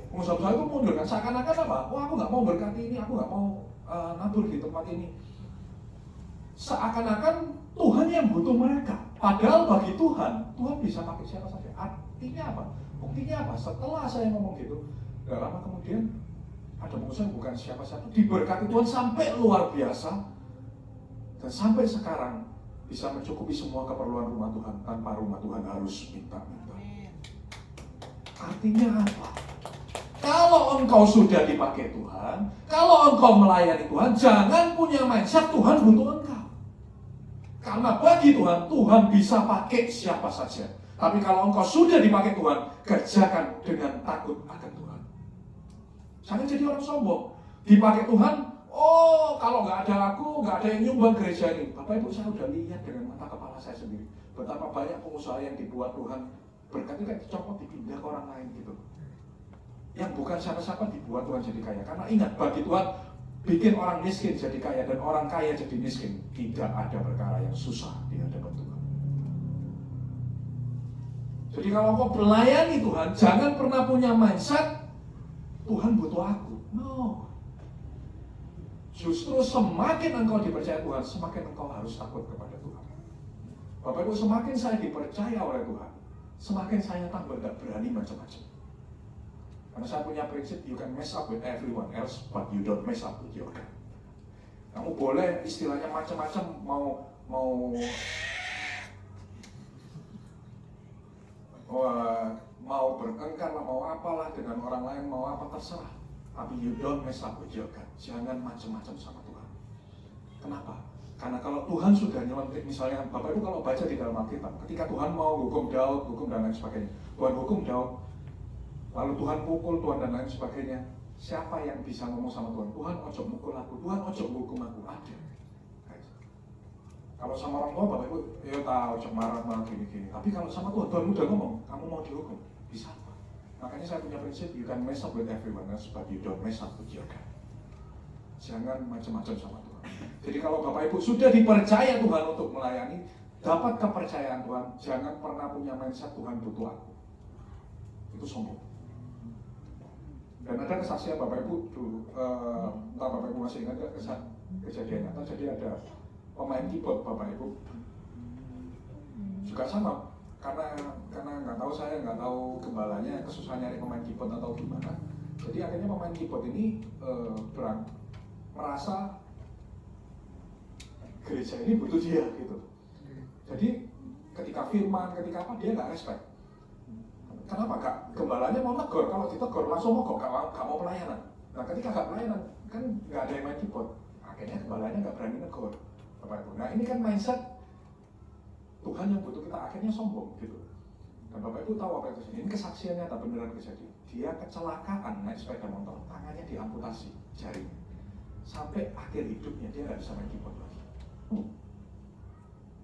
pengusaha-pengusaha itu mundur kan, seakan-akan apa? Oh aku nggak mau berkati ini, aku nggak mau nabur di tempat ini. Seakan-akan Tuhan yang butuh mereka. Padahal bagi Tuhan bisa pakai siapa saja. Artinya apa? Buktinya apa? Setelah saya ngomong gitu, gak lama kemudian Ada pengusaha yang bukan siapa-siapa, diberkati Tuhan sampai luar biasa, dan sampai sekarang bisa mencukupi semua keperluan rumah Tuhan tanpa rumah Tuhan harus minta-minta. Artinya apa? Kalau engkau sudah dipakai Tuhan, kalau engkau melayani Tuhan, jangan punya mindset Tuhan butuh engkau. Karena bagi Tuhan, Tuhan bisa pakai siapa saja. Tapi kalau engkau sudah dipakai Tuhan, kerjakan dengan takut akan Tuhan. Jangan jadi orang sombong. Dipakai Tuhan, oh kalau nggak ada aku, nggak ada yang nyumbang gereja ini. Bapak Ibu, saya udah lihat dengan mata kepala saya sendiri. Betapa banyak pengusaha yang dibuat Tuhan berkat itu kayak dicopot, dipindah ke orang lain gitu. Yang bukan siapa-siapa dibuat Tuhan jadi kaya. Karena ingat, bagi Tuhan bikin orang miskin jadi kaya dan orang kaya jadi miskin. Tidak ada perkara yang susah di hadapan Tuhan. Jadi kalau kau melayani Tuhan, jangan pernah punya mindset Tuhan butuh aku. No. Justru semakin engkau dipercaya Tuhan, semakin engkau harus takut kepada Tuhan. Bapak Ibu, semakin saya dipercaya oleh Tuhan, semakin saya tambah gak berani macam-macam. Karena saya punya prinsip, you can mess up with everyone else, but you don't mess up with your God. Kamu boleh istilahnya macam-macam, mau bertengkar lah, mau apalah dengan orang lain, mau apa terserah. Tapi you don't mess up with your God. Jangan macam-macam sama Tuhan. Kenapa? Karena kalau Tuhan sudah nyelentik, misalnya Bapak Ibu kalau baca di dalam Alkitab, ketika Tuhan mau hukum Daud, hukum dan lain sebagainya, Tuhan hukum Daud, lalu Tuhan pukul Tuhan dan lain sebagainya. Siapa yang bisa ngomong sama Tuhan? Tuhan ojo mukul aku, Tuhan ojo hukum aku. Ada. Kalau sama orang tua Bapak Ibu, ya tahu ojo marah gini-gini. Tapi kalau sama Tuhan, Tuhan udah ngomong, kamu mau dihukum, bisa apa? Makanya saya punya prinsip, you can mess up with everyone else, but you don't mess up with your God. Jangan macam-macam sama Tuhan. Jadi kalau Bapak Ibu sudah dipercaya Tuhan untuk melayani, dapat kepercayaan Tuhan, jangan pernah punya mindset Tuhan butuh aku. Itu sombong. Dan ada kesaksian Bapak Ibu dulu, entah Bapak Ibu masih ingat kejadian nyata. Jadi ada pemain keyboard Bapak Ibu juga sama, karena nggak tahu, saya nggak tahu gembalanya kesusahan nyari pemain keyboard atau gimana. Jadi akhirnya pemain keyboard ini merasa gereja ini butuh dia gitu. Jadi ketika firman, ketika apa, dia nggak respect. Kenapa gak? Gembalanya mau tegur, kalau ditegur langsung mogok, gak mau pelayanan. Nah ketika gak pelayanan, kan gak ada yang main keyboard. Akhirnya gembalanya gak berani negur. Nah ini kan mindset Tuhan yang butuh kita, akhirnya sombong gitu. Dan Bapak Ibu tahu apa itu sini? Ini kesaksiannya tak beneran kejadian. Dia kecelakaan naik sepeda motor, tangannya diamputasi jarinya. Sampai akhir hidupnya dia gak bisa main keyboard lagi.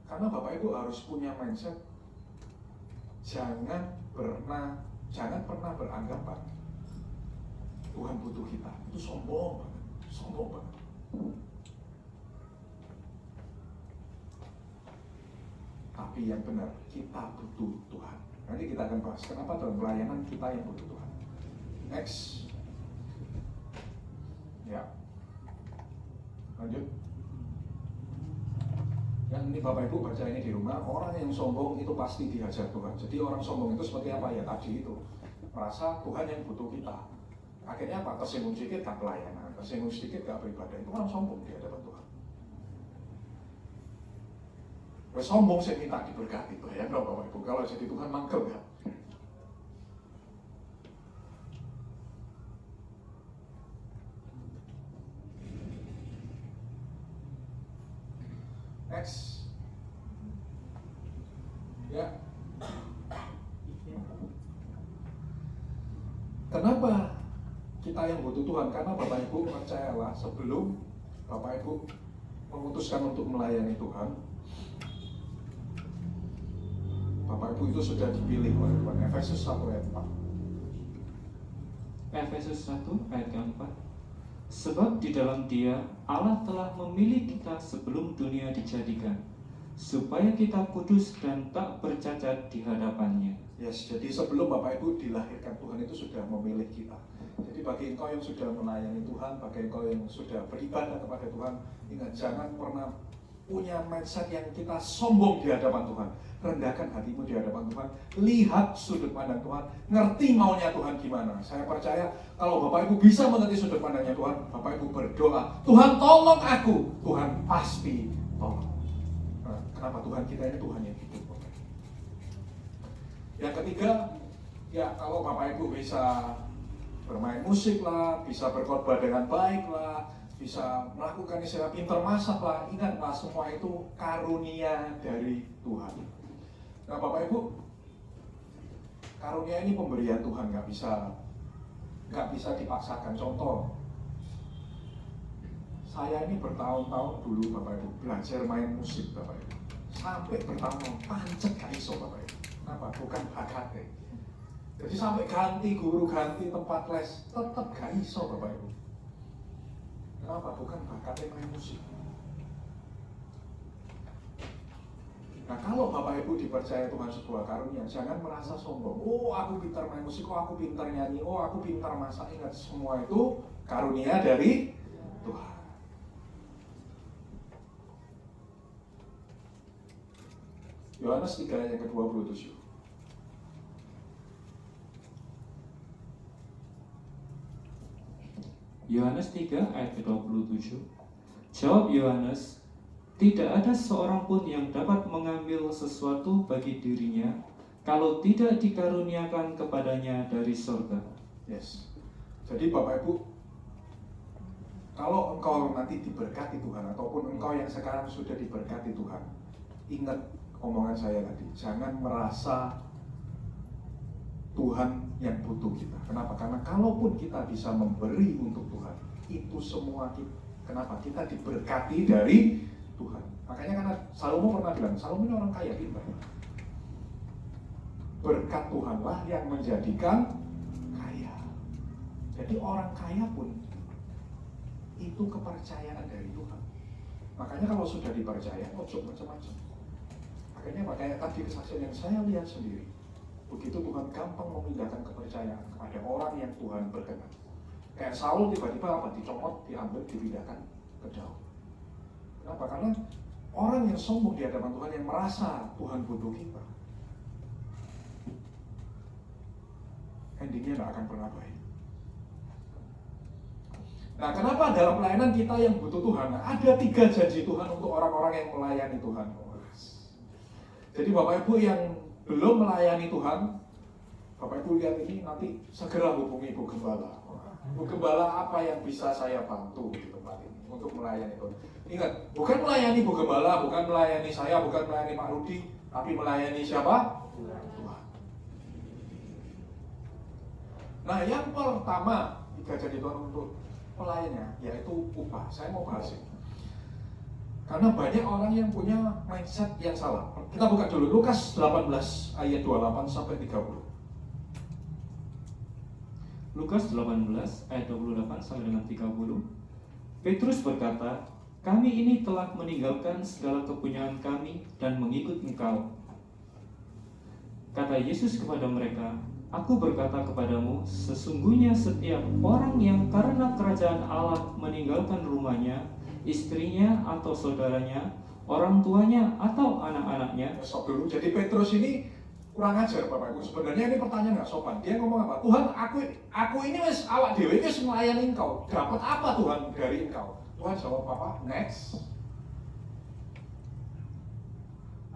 Karena Bapak Ibu harus punya mindset, jangan pernah beranggapan Tuhan butuh kita. Itu sombong banget. Tapi yang benar, kita butuh Tuhan. Nanti kita akan bahas kenapa dalam pelayanan kita yang butuh Tuhan. Next. Ya. Lanjut. Yang ini Bapak Ibu baca ini di rumah, orang yang sombong itu pasti dihajar Tuhan. Jadi orang sombong itu seperti apa ya tadi itu, merasa Tuhan yang butuh kita. Akhirnya apa? Tersinggung sedikit gak pelayanan, tersinggung sedikit gak beribadah. Itu orang sombong di hadapan Tuhan. Sombong saya minta diberkati, bayang dong Bapak Ibu, kalau jadi Tuhan mangkel gak? Next. Ya. Kenapa kita yang butuh Tuhan? Karena Bapak Ibu percayalah, sebelum Bapak Ibu memutuskan untuk melayani Tuhan, Bapak Ibu itu sudah dipilih oleh Tuhan. Efesus 1 ayat 4. Efesus 1 ayat keempat. Sebab di dalam Dia Allah telah memilih kita sebelum dunia dijadikan, supaya kita kudus dan tak bercacat di hadapan-Nya. Yes, jadi sebelum Bapak Ibu dilahirkan, Tuhan itu sudah memilih kita. Jadi bagi engkau yang sudah melayani Tuhan, bagi engkau yang sudah beribadah kepada Tuhan, ingat jangan pernah punya mindset yang kita sombong di hadapan Tuhan. Rendahkan hatimu di hadapan Tuhan. Lihat sudut pandang Tuhan. Ngerti maunya Tuhan gimana. Saya percaya kalau Bapak Ibu bisa mengerti sudut pandangnya Tuhan, Bapak Ibu berdoa, Tuhan tolong aku. Tuhan pasti tolong. Nah, kenapa Tuhan kita ini Tuhan yang hidup? Yang ketiga, ya kalau Bapak Ibu bisa bermain musik lah, bisa berkhotbah dengan baik lah, bisa melakukan istilah pinter masak lah, ingatlah semua itu karunia dari Tuhan. Nah Bapak Ibu, karunia ini pemberian Tuhan, nggak bisa dipaksakan. Contoh, saya ini bertahun-tahun dulu Bapak Ibu belajar main musik Bapak Ibu, sampai bertahun-tahun pancet gak iso Bapak Ibu. Kenapa? Bukan bakatnya. Jadi sampai ganti guru, ganti tempat les, tetap gak iso Bapak Ibu. Kenapa? Bukan bakatnya main musik. Nah kalau Bapak Ibu dipercaya Tuhan sebuah karunia, jangan merasa sombong. Oh aku pintar main musik, oh aku pintar nyanyi, oh aku pintar masak. Ingat, semua itu karunia dari Tuhan. Yohanes 3 ayat ke-27. Yohanes 3 ayat ke-27. Jawab Yohanes, tidak ada seorang pun yang dapat mengambil sesuatu bagi dirinya kalau tidak dikaruniakan kepadanya dari surga. Yes. Jadi Bapak Ibu, kalau engkau nanti diberkati Tuhan, ataupun engkau yang sekarang sudah diberkati Tuhan, ingat omongan saya tadi, jangan merasa Tuhan yang butuh kita. Kenapa? Karena kalaupun kita bisa memberi untuk Tuhan, itu semua kenapa? Kita diberkati dari Tuhan. Makanya karena Salomo pernah bilang, Salomo ini orang kaya, pintar. Berkat Tuhanlah yang menjadikan kaya. Jadi orang kaya pun itu kepercayaan dari Tuhan. Makanya kalau sudah dipercaya, ojo macam-macam. Makanya kayak tadi kesaksian yang saya lihat sendiri, begitu Tuhan gampang memindahkan kepercayaan kepada orang yang Tuhan berkenan. Kayak Saul tiba-tiba dicomot, diambil, dipindahkan ke jauh. Kenapa? Karena orang yang sombong di hadapan Tuhan, yang merasa Tuhan butuh kita, endingnya tidak akan pernah baik. Nah, kenapa dalam pelayanan kita yang butuh Tuhan? Nah, ada 3 janji Tuhan untuk orang-orang yang melayani Tuhan. Jadi Bapak Ibu yang belum melayani Tuhan, Bapak Ibu lihat ini, nanti segera hubungi Bu Gembala. Bu Gembala, apa yang bisa saya bantu di tempat ini untuk melayani Tuhan? Ingat, bukan melayani Bu Gembala, bukan melayani saya, bukan melayani Pak Rudi, tapi melayani siapa? Tuhan. Nah, yang pertama 3 janji Tuhan untuk pelayannya, yaitu upah. Saya mau bahas ini. Karena banyak orang yang punya mindset yang salah. Kita buka dulu Lukas 18 ayat 28 sampai 30. Lukas 18 ayat 28 sampai dengan 30. Petrus berkata, kami ini telah meninggalkan segala kepunyaan kami dan mengikut Engkau. Kata Yesus kepada mereka, aku berkata kepadamu, sesungguhnya setiap orang yang karena kerajaan Allah meninggalkan rumahnya, istrinya atau saudaranya, orang tuanya atau anak-anaknya. Stop dulu. Jadi Petrus ini kurang ajar Bapak Ibu. Sebenarnya ini pertanyaan nggak sopan. Dia ngomong apa? Tuhan, aku ini wis awak dewe wis melayani Engkau. Dapat apa Tuhan dari Engkau? Tuhan jawab apa? Next.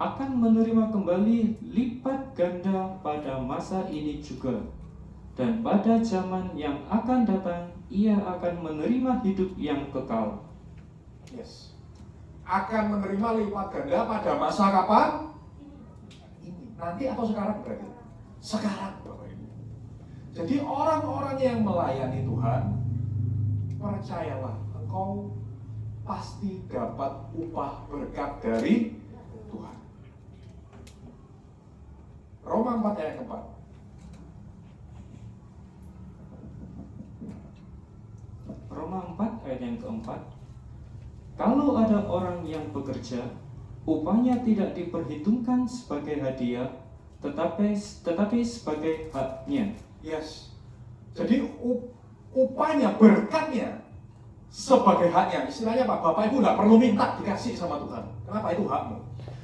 Akan menerima kembali lipat ganda pada masa ini juga, dan pada zaman yang akan datang ia akan menerima hidup yang kekal. Yes. Akan menerima lipat ganda pada masa kapan? Ini. Nanti atau sekarang berarti? Sekarang Bapak Ibu. Jadi orang-orang yang melayani Tuhan, percayalah, engkau pasti dapat upah berkat dari Tuhan. Roma 4 ayat 4. Roma 4 ayat yang keempat. Kalau ada orang yang bekerja, upahnya tidak diperhitungkan sebagai hadiah, tetapi sebagai haknya. Yes. Jadi upahnya, berkatnya sebagai haknya. Istilahnya Pak, Bapak Ibu nggak perlu minta dikasih sama Tuhan. Kenapa? Itu hakmu.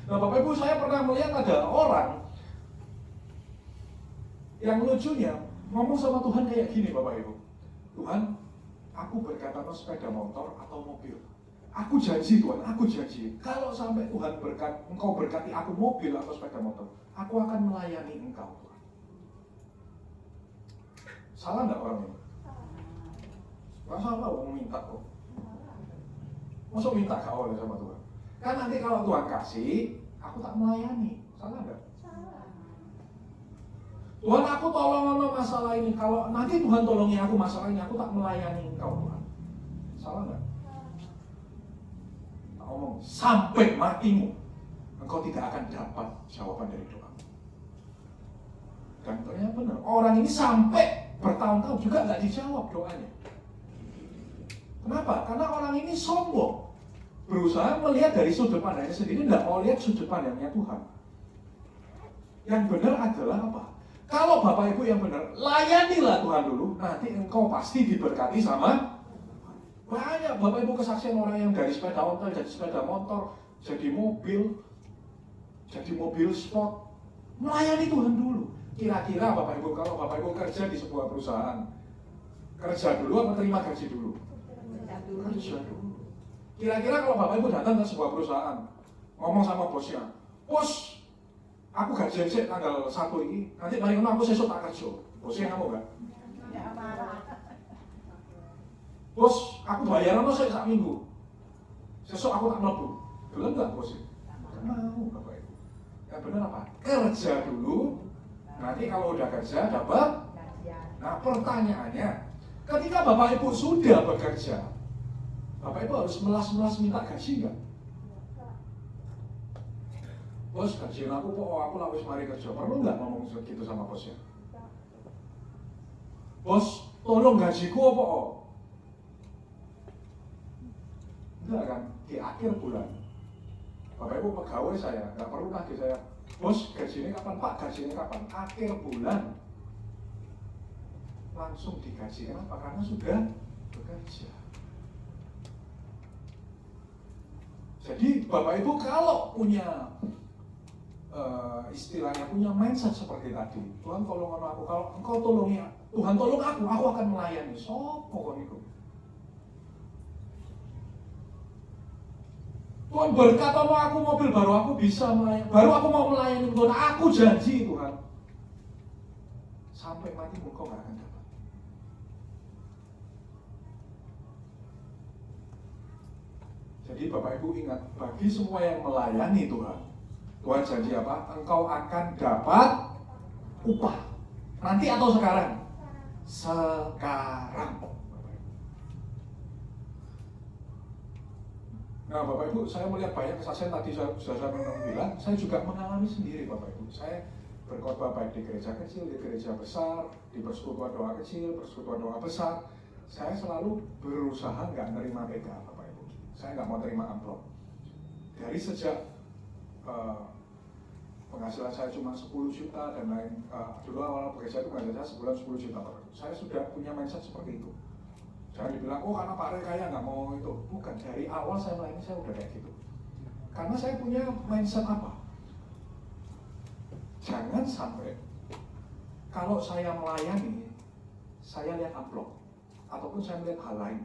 Nah Bapak Ibu, saya pernah melihat ada orang yang lucunya ngomong sama Tuhan kayak gini Bapak Ibu. Tuhan, aku berkata sepeda motor atau mobil. Aku janji Tuhan, aku janji. Kalau sampai Tuhan Engkau berkati aku mobil atau sepeda motor, aku akan melayani Engkau Tuhan. Salah nggak orang ini? Nggak salah, mau minta kok. Masuk minta gak oleh sama Tuhan. Kan nanti kalau Tuhan kasih, aku tak melayani. Salah nggak? Tuhan, aku tolong masalah ini. Kalau nanti Tuhan tolongi aku masalah ini, aku tak melayani Engkau Tuhan. Salah nggak? Tak ngomong sampai matimu, engkau tidak akan dapat jawaban dari doa. Dan ternyata benar. Orang ini sampai bertahun-tahun juga nggak dijawab doanya. Kenapa? Karena orang ini sombong. Berusaha melihat dari sudut pandangnya sendiri, nggak mau lihat sudut pandangnya Tuhan. Yang benar adalah apa? Kalau Bapak Ibu yang benar, layanilah Tuhan dulu, nanti engkau pasti diberkati sama banyak. Bapak Ibu kesaksian orang yang dari sepeda motor, jadi sepeda motor, jadi mobil sport. Melayani Tuhan dulu. Kira-kira Bapak Ibu, kalau Bapak Ibu kerja di sebuah perusahaan, kerja dulu apa terima gaji dulu? Kerja dulu. Kira-kira kalau Bapak Ibu datang ke sebuah perusahaan, ngomong sama bosnya, bos, aku gajian sih tanggal 1 ini, nanti mari aku sesuk tak kerja. Bosnya kamu enggak? Ya marah. Bos, aku bayaran lo sak minggu. Sesuk aku tak mlebu. Belum enggak bosnya? Mau Bapak Ibu. Yang benar apa? Kerja dulu. Nanti kalau udah kerja dapat. Nah pertanyaannya, ketika Bapak Ibu sudah bekerja, Bapak Ibu harus melas-melas minta gaji enggak? Bos, gajian aku kok aku lawis mari kerja. Perlu nggak ngomong gitu sama bosnya? Bos, tolong gajiku apa? Enggak kan? Di akhir bulan, Bapak Ibu pegawai saya, nggak perlu lagi saya. Bos, gajinya kapan? Pak, gajinya kapan? Akhir bulan. Langsung digaji. Kenapa? Karena sudah bekerja. Jadi Bapak Ibu kalau punya istilahnya punya mindset seperti tadi, Tuhan tolong aku, kalau engkau tolongi Tuhan tolong aku akan melayani. Sopo kon itu. Tuhan berkata mau aku mobil baru aku bisa melayani, baru aku mau melayani Tuhan, aku janji Tuhan. Sampai mati engkau gak akan dapat. Jadi Bapak Ibu ingat, bagi semua yang melayani Tuhan, Tuhan janji apa? Engkau akan dapat upah. Nanti atau sekarang? Sekarang. Nah Bapak Ibu, saya melihat banyak kesaksian tadi sudah saya bilang, saya juga mengalami sendiri Bapak Ibu. Saya berkhotbah baik di gereja kecil, di gereja besar, di persekutuan doa kecil, persekutuan doa besar. Saya selalu berusaha nggak nerima PK Bapak Ibu. Saya nggak mau terima amplop. Dari sejak penghasilan saya cuma 10 juta dan lain, dulu awal bekerja itu penghasilan saya sebulan 10 juta Bapak Ibu. Saya sudah punya mindset seperti itu. Jangan dibilang, oh karena Pak Rey kaya nggak mau itu. Bukan, dari awal saya melayani saya udah kayak gitu. Karena saya punya mindset apa? Jangan sampai kalau saya melayani, saya lihat amplop ataupun saya melihat hal lain.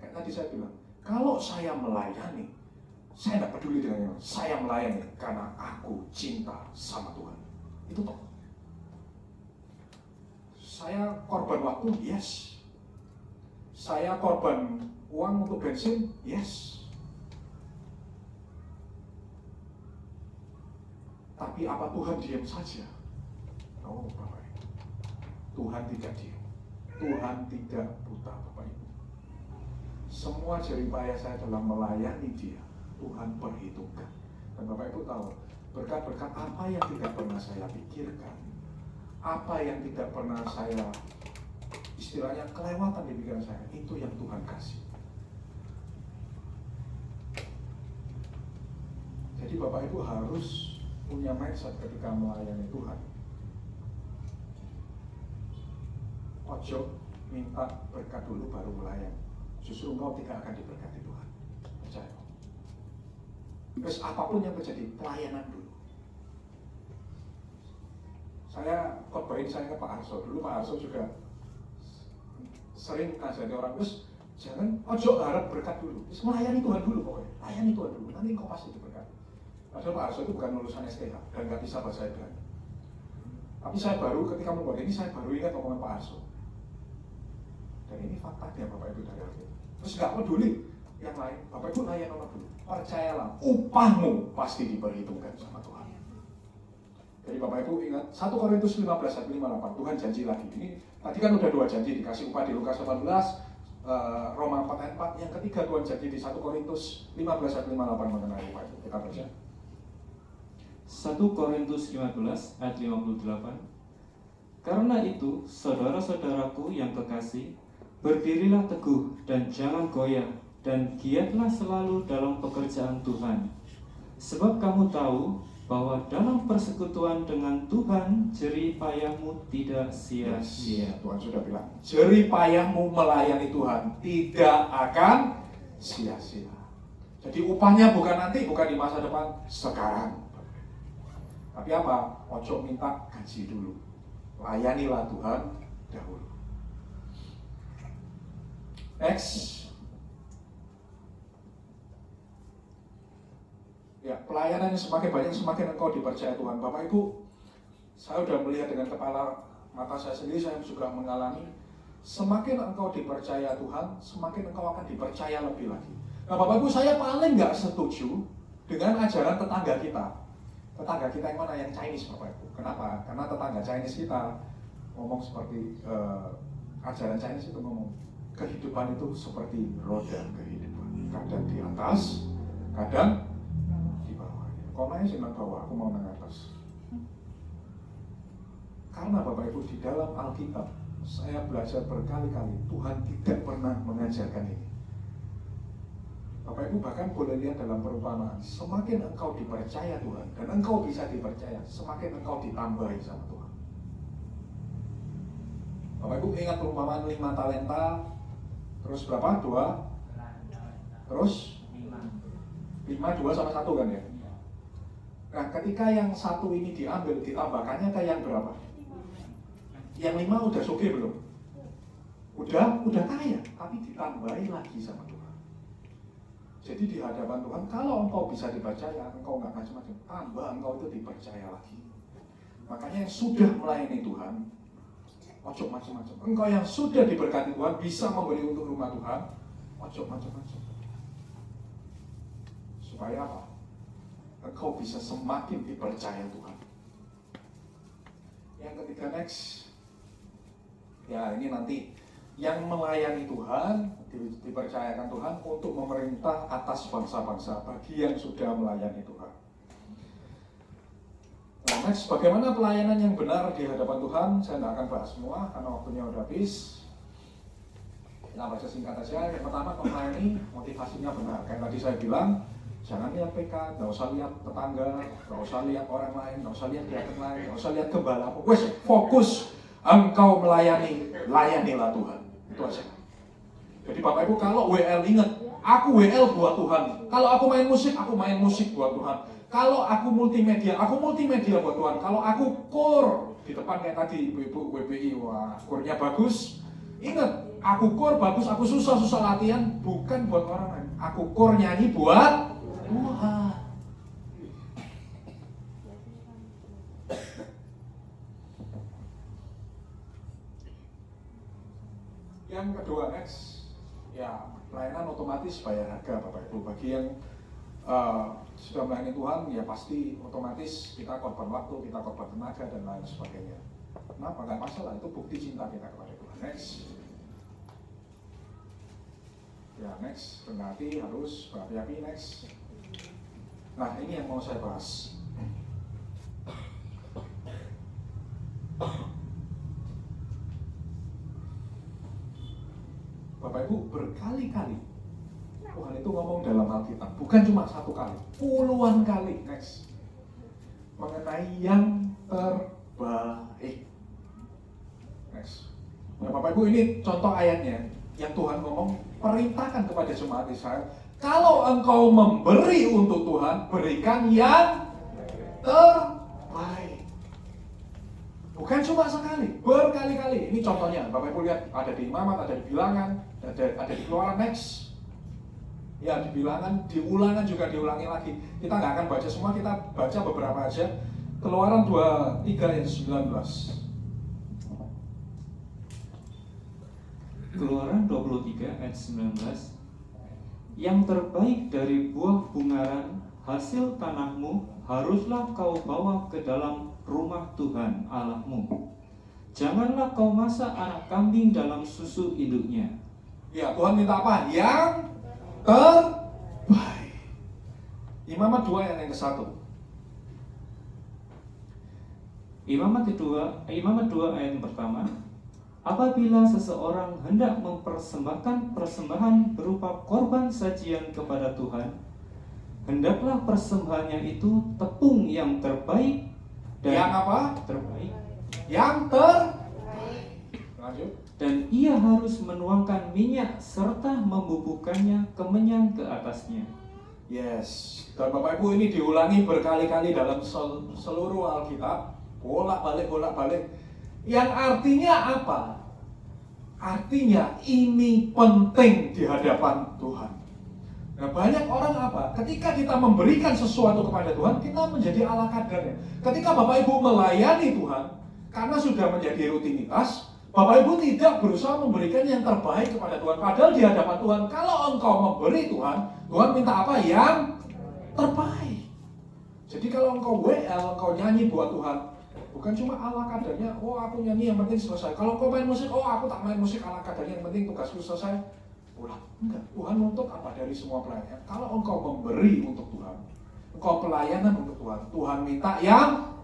Kayak tadi saya bilang, kalau saya melayani, saya tidak peduli dengan yang saya melayani karena aku cinta sama Tuhan. Itu toh. Saya korban waktu, yes. Saya korban uang untuk bensin, yes. Tapi apa Tuhan diam saja? Oh, Bapak Ibu. Tuhan tidak diam. Tuhan tidak buta, Bapak Ibu. Semua jeripaya saya dalam melayani Dia, Tuhan perhitungkan. Dan Bapak Ibu tahu, berkat-berkat apa yang tidak pernah saya pikirkan, apa yang tidak pernah saya, istilahnya kelewatan di pikiran saya, itu yang Tuhan kasih. Jadi Bapak Ibu harus punya mindset ketika melayani Tuhan. Ojo minta berkat dulu baru melayani. justru engkau tidak akan diberkati Tuhan. Percaya. Terus apapun yang terjadi, pelayanan dulu. Saya khotbahin saya ke Pak Arso. Dulu Pak Arso juga sering nasihati orang, terus jangan ojo harap berkat dulu. Terus melayani Tuhan dulu pokoknya. Layani Tuhan dulu, nanti engkau pasti diberkati. Padahal Pak Arso itu bukan lulusan STH dan nggak bisa bahasa Ibrani. Tapi saya baru ketika membuat ini, saya baru ingat omongan Pak Arso. Dan ini faktanya Bapak Ibu dari Alkitab. Terus nggak peduli yang lain, Bapak Ibu layan orang dulu. Percayalah, upahmu pasti diperhitungkan sama Tuhan. Jadi Bapak Ibu ingat 1 Korintus 15 ayat 58, Tuhan janji lagi. Ini tadi kan udah 2 janji dikasih upah di Lukas 18, Roma 4 ayat 4. Yang ketiga Tuhan janji di 1 Korintus 15 ayat 58 mengenai upah itu. Kita baca. 1 Korintus 15 ayat 58. Karena itu, saudara-saudaraku yang kekasih, berdirilah teguh dan jangan goyah, dan giatlah selalu dalam pekerjaan Tuhan. Sebab kamu tahu bahwa dalam persekutuan dengan Tuhan, jerih payahmu tidak sia-sia. Tuhan sudah bilang, jerih payahmu melayani Tuhan tidak akan sia-sia. Jadi upahnya bukan nanti, bukan di masa depan, sekarang. Tapi apa? Ojo minta gaji dulu. Layanilah Tuhan dahulu. Next. Ya, pelayanan yang semakin banyak, semakin engkau dipercaya Tuhan. Bapak Ibu, saya sudah melihat dengan kepala mata saya sendiri, saya juga mengalami, semakin engkau dipercaya Tuhan, semakin engkau akan dipercaya lebih lagi. Nah Bapak Ibu, saya paling nggak setuju dengan ajaran tetangga kita. Tetangga kita yang mana? Yang Chinese Bapak Ibu. Kenapa? Karena tetangga Chinese kita ngomong seperti, ajaran Chinese itu ngomong, kehidupan itu seperti roda kehidupan. Kadang di atas, kadang di bawah. Kau naik sih nang bawah, aku mau nang atas. Karena Bapak Ibu di dalam Alkitab, saya belajar berkali-kali, Tuhan tidak pernah mengajarkan ini. Bapak Ibu bahkan boleh lihat dalam perumpamaan, semakin engkau dipercaya Tuhan, dan engkau bisa dipercaya, semakin engkau ditambahi sama Tuhan. Bapak Ibu ingat perumpamaan 5 talenta, terus berapa? 2, terus 5, 2 sama 1 kan ya? Nah ketika yang 1 ini diambil, ditambahkannya ke yang berapa? Yang 5 udah sugih belum? Udah kaya, tapi ditambahi lagi sama Tuhan. Jadi di hadapan Tuhan, kalau engkau bisa dipercaya, engkau nggak macam-macam, tambah engkau itu dipercaya lagi. Makanya yang sudah melayani Tuhan, ojo macam-macam. Engkau yang sudah diberkati Tuhan, bisa memberi untuk rumah Tuhan, ojo macam-macam. Supaya apa? Engkau bisa semakin dipercaya Tuhan. Yang ketiga next, ya ini nanti yang melayani Tuhan, dipercayakan Tuhan untuk memerintah atas bangsa-bangsa bagi yang sudah melayani Tuhan. Nah, next, bagaimana pelayanan yang benar di hadapan Tuhan? Saya tidak akan bahas semua karena waktunya udah habis. Kita baca singkat aja. Yang pertama, melayani motivasinya benar. Kayak tadi saya bilang, jangan lihat PK, nggak usah lihat tetangga, nggak usah lihat orang lain, nggak usah lihat diaken lain, nggak usah lihat gembala. Wes, fokus engkau melayani, layanilah Tuhan. Itu aja. Jadi Bapak Ibu kalau WL ingat, aku WL buat Tuhan. Kalau aku main musik buat Tuhan. Kalau aku multimedia buat Tuhan. Kalau aku core di depan kayak tadi Ibu WBI, wah core-nya bagus. Ingat, aku core bagus, aku susah latihan bukan buat orang lain. Aku core nyanyi buat Tuhan. Yang kedua next, ya pelayanan otomatis bayar harga Bapak Ibu. Bagi yang sudah melayani Tuhan, ya pasti otomatis kita korban waktu, kita korban tenaga dan lain sebagainya. Kenapa? Nggak masalah, itu bukti cinta kita kepada Tuhan. Next, ya next, rendah hati harus berapi-api. Next, nah ini yang mau saya bahas. Bapak Ibu berkali-kali Tuhan itu ngomong dalam Alkitab, bukan cuma 1 kali, puluhan kali next mengenai yang terbaik. Next. Nah Bapak Ibu ini contoh ayatnya yang Tuhan ngomong, perintahkan kepada jemaat Israel, kalau engkau memberi untuk Tuhan, berikan yang terbaik. Bukan cuma sekali, berkali-kali. Ini contohnya, Bapak Ibu lihat, ada di Imamat, ada di Bilangan, ada di Keluaran next. Ya, di Bilangan, di Ulangan juga diulangi lagi. Kita nggak akan baca semua, kita baca beberapa aja. Keluaran 23 ayat 19. Keluaran 23 ayat 19. Yang terbaik dari buah bungaran hasil tanahmu haruslah kau bawa ke dalam rumah Tuhan Allahmu. Janganlah kau masak anak kambing dalam susu induknya. Ya, Tuhan minta apa? Yang terbaik. Imamat 2 ayat yang ke-1. Imamat 2 ayat yang pertama. Apabila seseorang hendak mempersembahkan persembahan berupa korban sajian kepada Tuhan, hendaklah persembahannya itu tepung yang terbaik dan Yang apa? terbaik. Yang terbaik. Lanjut. Dan ia harus menuangkan minyak serta membubukkannya kemenyan ke atasnya. Yes. Dan Bapak Ibu, ini diulangi berkali-kali dalam seluruh Alkitab, bolak-balik. Yang artinya apa? Artinya ini penting di hadapan Tuhan. Nah, banyak orang apa? Ketika kita memberikan sesuatu kepada Tuhan, kita menjadi ala kadarnya. Ketika Bapak Ibu melayani Tuhan, karena sudah menjadi rutinitas, Bapak Ibu tidak berusaha memberikan yang terbaik kepada Tuhan. Padahal di hadapan Tuhan, kalau engkau memberi Tuhan, Tuhan minta apa? Yang terbaik. Jadi kalau engkau WL, engkau nyanyi buat Tuhan, bukan cuma ala kadarnya, oh aku nyanyi yang penting selesai. Kalau kau main musik, oh aku tak main musik ala kadarnya, yang penting tugasku selesai. Pulang. Enggak, Tuhan untuk apa dari semua pelayanan? Kalau engkau memberi untuk Tuhan, engkau pelayanan untuk Tuhan, Tuhan minta yang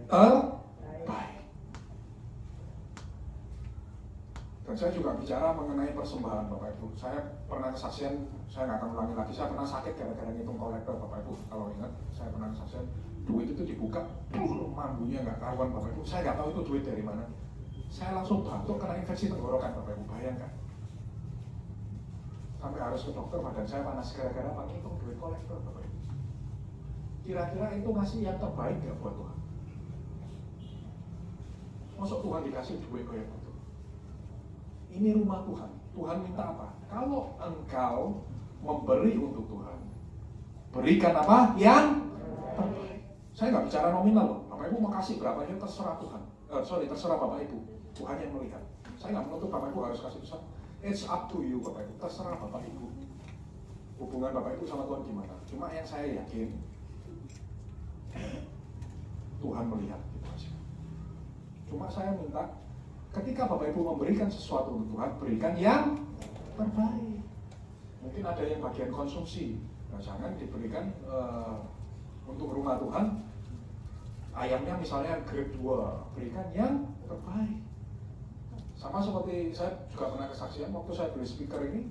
terbaik. Dan saya juga bicara mengenai persembahan Bapak Ibu. Saya pernah kesaksian, saya nggak akan ulangi lagi, saya pernah sakit gara-gara ngitung kolektor Bapak Ibu. Kalau ingat, saya pernah kesaksian, duit itu dibuka, mambunya nggak karuan Bapak Ibu. Saya nggak tahu itu duit dari mana. Saya langsung batuk, kena infeksi tenggorokan Bapak Ibu, bayangkan. Sampai harus ke dokter, badan saya panas gara-gara apa? Ngitung duit kolektor Bapak Ibu. Kira-kira itu ngasih yang terbaik nggak buat Tuhan? Masuk Tuhan dikasih duit kayak gitu? Ini rumah Tuhan. Tuhan minta apa? Kalau engkau memberi untuk Tuhan, berikan apa? Yang terbaik. Saya nggak bicara nominal loh. Bapak Ibu mau kasih berapa itu terserah Tuhan. Terserah Bapak Ibu. Tuhan yang melihat. Saya nggak menuntut Bapak Ibu harus kasih besar. It's up to you Bapak Ibu. Terserah Bapak Ibu. Hubungan Bapak Ibu sama Tuhan gimana? Cuma yang saya yakin, Tuhan melihat gitu aja. Cuma saya minta, ketika Bapak Ibu memberikan sesuatu untuk Tuhan, berikan yang terbaik. Mungkin ada yang bagian konsumsi. Nah, jangan diberikan untuk rumah Tuhan. Ayamnya misalnya grade 2, berikan yang terbaik. Sama seperti saya juga pernah kesaksian waktu saya beli speaker ini,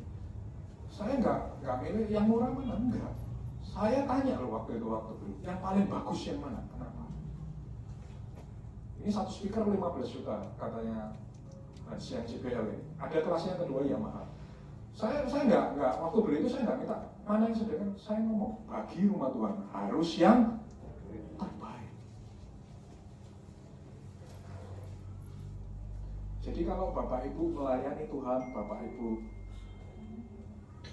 saya nggak milih yang murah mana, enggak. Saya tanya loh waktu beli, yang paling bagus yang mana, kenapa? Ini satu speaker 15 juta katanya yang JBL ini. Ada kelasnya kedua Yamaha. Saya nggak waktu beli itu saya nggak minta mana yang sedang, saya ngomong bagi rumah Tuhan harus yang terbaik. Jadi kalau Bapak Ibu melayani Tuhan, Bapak Ibu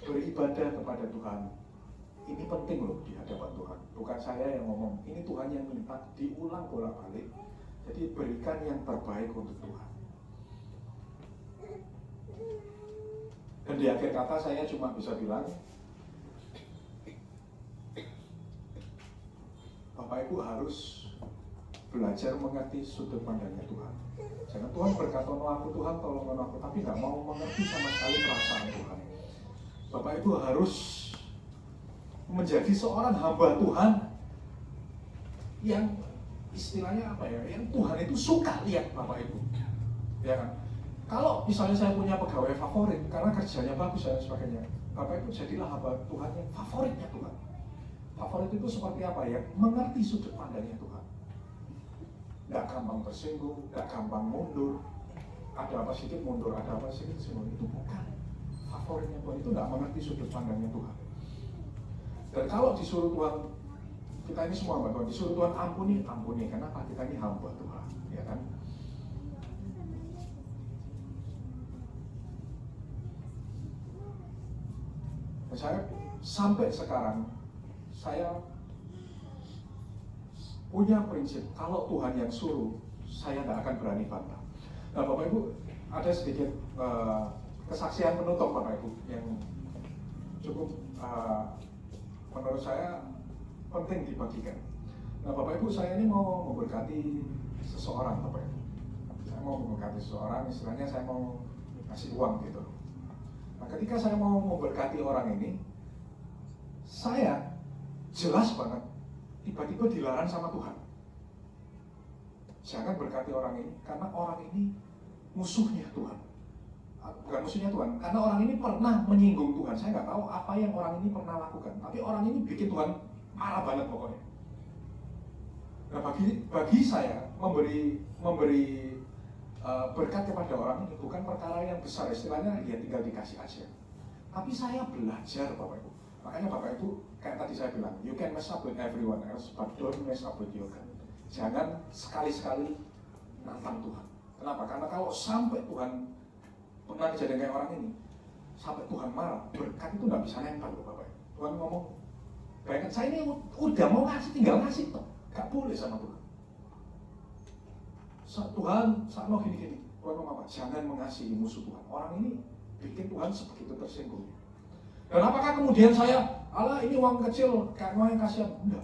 beribadah kepada Tuhan, ini penting loh di hadapan Tuhan. Bukan saya yang ngomong, ini Tuhan yang minta, diulang bolak-balik. Jadi berikan yang terbaik untuk Tuhan. Dan di akhir kata saya cuma bisa bilang, Bapak Ibu harus belajar mengerti sudut pandangnya Tuhan. Jangan Tuhan berkata, "No aku Tuhan, tolong aku," tapi nggak mau mengerti sama sekali perasaan Tuhan. Bapak Ibu harus menjadi seorang hamba Tuhan yang istilahnya apa ya? Yang Tuhan itu suka lihat Bapak Ibu, ya kan? Kalau misalnya saya punya pegawai favorit karena kerjanya bagus dan sebagainya, Bapak Ibu jadilah hamba Tuhan yang favoritnya Tuhan. Favorit itu seperti apa ya? Mengerti sudut pandangnya Tuhan. Nggak gampang tersinggung, nggak gampang mundur. Ada apa sedikit mundur, ada apa sedikit singgung. Itu bukan. favoritnya Tuhan, itu nggak mengerti sudut pandangnya Tuhan. Dan kalau disuruh Tuhan, kita ini semua hamba Tuhan, disuruh Tuhan ampuni, ampuni. Kenapa? Kita ini hamba Tuhan, ya kan? Dan saya sampai sekarang, saya punya prinsip, kalau Tuhan yang suruh, saya tidak akan berani bantah. Nah Bapak Ibu, ada sedikit kesaksian penutup Bapak Ibu yang cukup menurut saya penting dibagikan. Nah Bapak Ibu, saya ini mau memberkati seseorang Bapak Ibu. Saya mau memberkati seseorang, istilahnya saya mau kasih uang gitu. Nah ketika saya mau memberkati orang ini, saya jelas banget tiba-tiba dilarang sama Tuhan. Jangan berkati orang ini, karena orang ini musuhnya Tuhan. Bukan musuhnya Tuhan, karena orang ini pernah menyinggung Tuhan. Saya nggak tahu apa yang orang ini pernah lakukan, tapi orang ini bikin Tuhan marah banget pokoknya. Nah bagi saya memberi berkat kepada orang ini bukan perkara yang besar, istilahnya ya tinggal dikasih aja. Tapi saya belajar Bapak Ibu. Makanya Bapak Ibu, kayak tadi saya bilang, you can mess up with everyone else, but don't mess up with your God. Jangan sekali-sekali nantang Tuhan. Kenapa? Karena kalau sampai Tuhan, pernah kejadian kayak orang ini, sampai Tuhan marah, berkat itu nggak bisa nempel loh Bapak. Tuhan ngomong, bayangkan saya ini udah mau ngasih, tinggal ngasih toh, nggak boleh sama Tuhan. Tuhan, saat mau gini-gini, Tuhan ngomong apa? Jangan mengasihi musuh Tuhan. Orang ini bikin Tuhan sebegitu tersinggung. Dan apakah kemudian saya, Allah ini uang kecil, kayak mau yang kasihan? Enggak.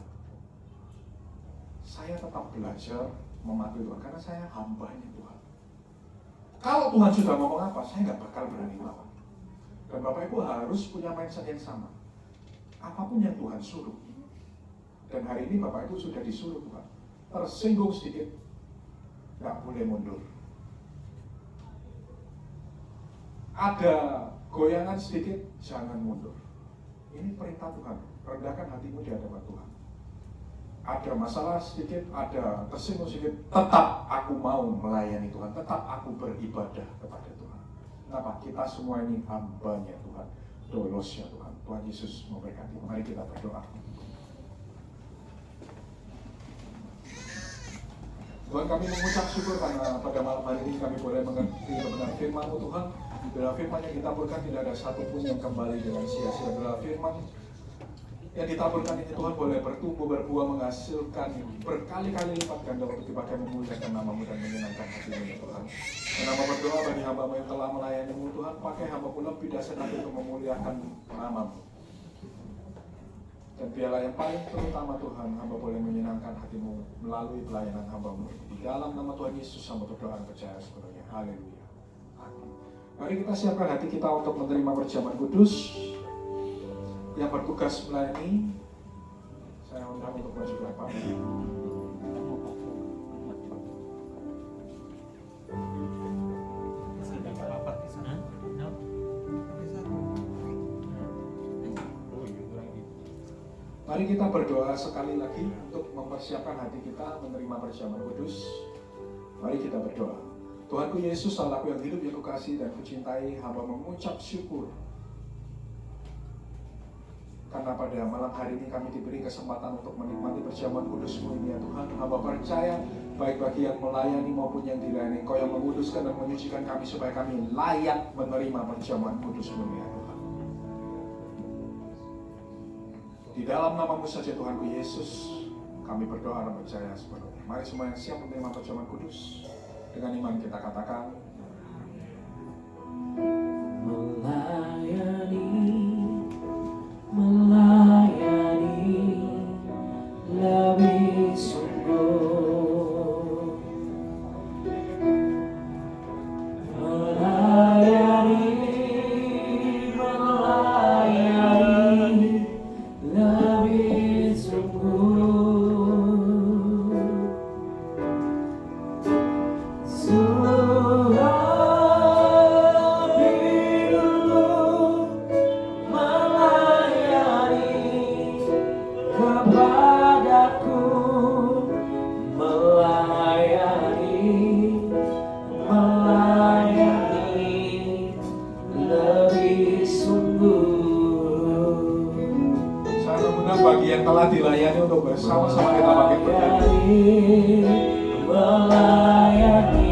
Saya tetap belajar mematuhi Tuhan, karena saya hambanya Tuhan. Kalau Tuhan sudah ngomong apa, saya nggak bakal berani melawan. Dan Bapak Ibu harus punya mindset yang sama. Apapun yang Tuhan suruh. Dan hari ini Bapak Ibu sudah disuruh Tuhan. Tersinggung sedikit, nggak boleh mundur. Ada goyangan sedikit, jangan mundur. Ini perintah Tuhan. Rendahkan hatimu di hadapan Tuhan. Ada masalah sedikit, ada tersinggung sedikit, tetap aku mau melayani Tuhan, tetap aku beribadah kepada Tuhan. Kenapa? Kita semua ini hambanya Tuhan, dolosnya Tuhan. Tuhan Yesus memberkati. Mari kita berdoa. Tuhan, kami mengucap syukur karena pada malam hari ini kami boleh mengerti kebenaran firman-Mu Tuhan. Dalam firman yang ditaburkan tidak ada satupun yang kembali dengan sia-sia. Dalam firman yang ditaburkan ini Tuhan boleh bertumbuh, berbuah, menghasilkan berkali-kali lipat ganda untuk dipakai memuliakan nama-Mu dan menyenangkan hati-Mu ya Tuhan. Dan hamba berdoa bagi hamba-Mu yang telah melayani-Mu Tuhan, pakai hamba-Mu lebih dahsyat lagi untuk memuliakan nama-Mu. Dan biarlah yang paling terutama Tuhan, hamba boleh menyenangkan hati-Mu melalui pelayanan hamba-Mu. Di dalam nama Tuhan Yesus hamba berdoa dan percaya sepenuhnya. Haleluya. Amin. Mari kita siapkan hati kita untuk menerima perjamuan kudus. Yang bertugas melayani, saya undang untuk maju ke depan. Mari kita berdoa sekali lagi untuk mempersiapkan hati kita menerima perjamuan kudus. Mari kita berdoa. Tuhanku Yesus, Allahku yang hidup, yang kukasihi dan kucintai, hamba mengucap syukur karena pada malam hari ini kami diberi kesempatan untuk menikmati perjamuan kudus-Mu ini ya Tuhan. Hamba percaya baik bagi yang melayani maupun yang dilayani, Engkau yang menguduskan dan menyucikan kami supaya kami layak menerima perjamuan kudus-Mu ya Tuhan. Di dalam nama-Mu saja Tuhanku Yesus, kami berdoa dan percaya sepenuhnya. Mari semua yang siap menerima perjamuan kudus, dengan iman kita katakan, melayani lebih sungguh, melayani lebih sungguh. Untuk bagi yang telah dilayani, untuk bersama-sama kita bangkit berdiri. Melayani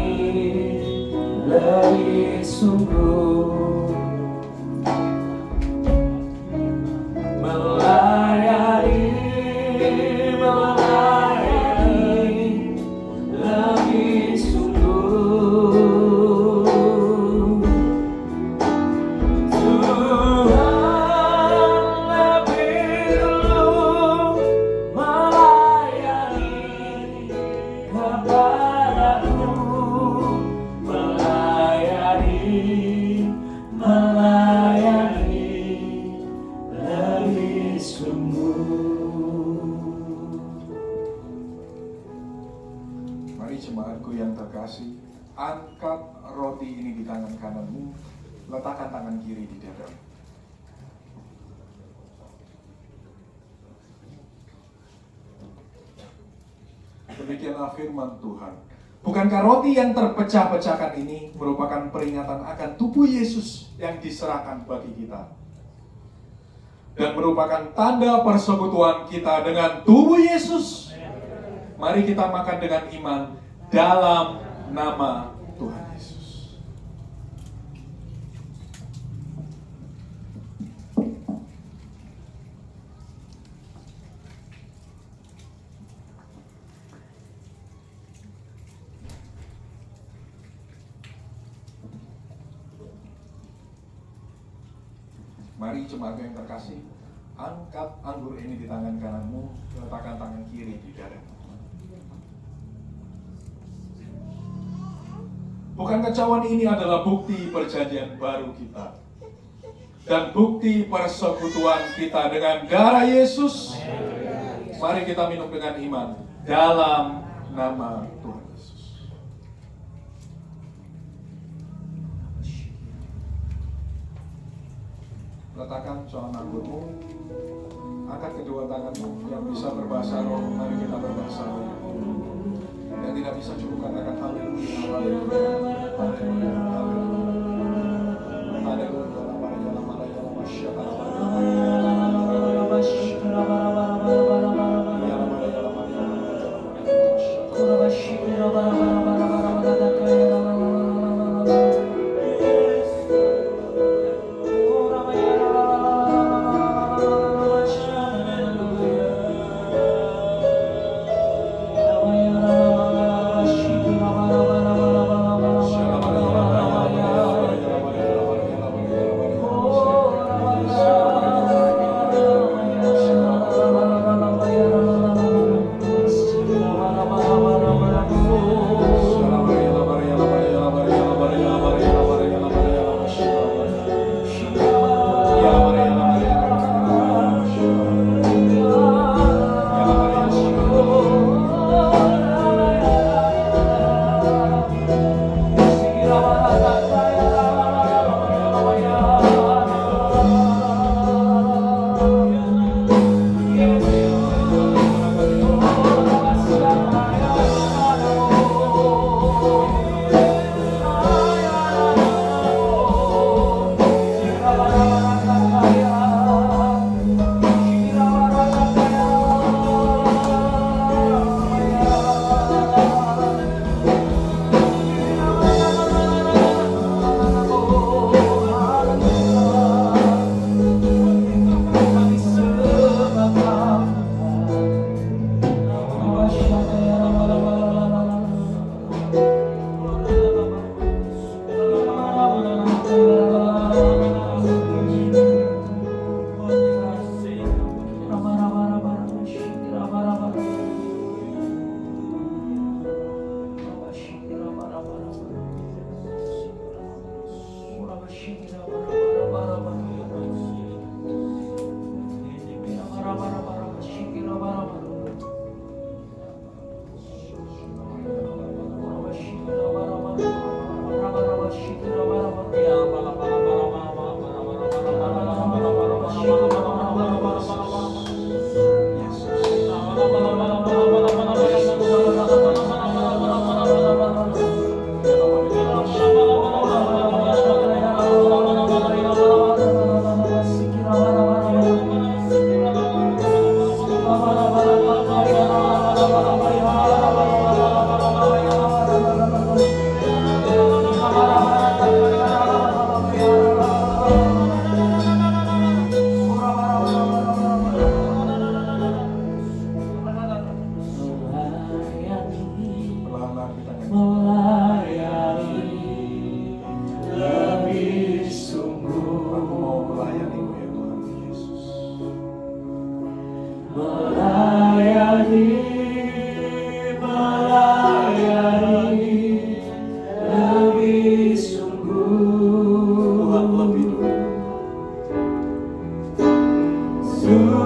lebih sungguh, melayani lebih sungguh. Tuhan lebih dulu melayani kepadaku, melayani lebih sungguh. Mari jemaatku yang terkasih, angkat roti ini di tangan kananmu, letakkan tangan kiri di dadamu. Demikianlah firman Tuhan. Bukankah roti yang terpecah-pecahkan ini merupakan peringatan akan tubuh Yesus yang diserahkan bagi kita, dan merupakan tanda persekutuan kita dengan tubuh Yesus? Mari kita makan dengan iman dalam nama Tuhan Yesus. Mari jemaat yang terkasih, angkat anggur ini di tangan kananmu, letakkan tangan kiri di dadamu. Bukankah cawan ini adalah bukti perjanjian baru kita dan bukti persekutuan kita dengan darah Yesus? Mari kita minum dengan iman dalam nama Tuhan Yesus. Letakkan cawan anggurmu, angkat kedua tanganmu. Yang bisa berbahasa roh, mari kita berbahasa roh. Yang tidak bisa cukup katakan haleluya, haleluya, haleluya, haleluya, Sekali lagi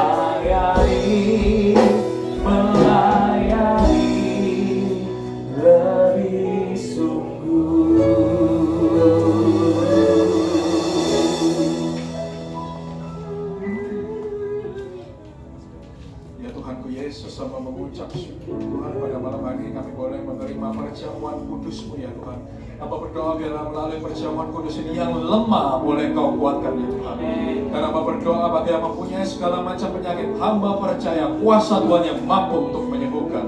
melayani, melayani. Ya Tuhanku Yesus, sama mengucap syukur Tuhan, pada malam hari ini kami boleh menerima perjamuan kudus-Mu ya Tuhan. Hamba berdoa biarlah melalui perjamuan kudus ini yang lemah boleh Kau kuatkan ya Tuhan. Dan hamba berdoa bagi yang mempunyai segala macam penyakit, hamba percaya kuasa Tuhan yang mampu untuk menyembuhkan.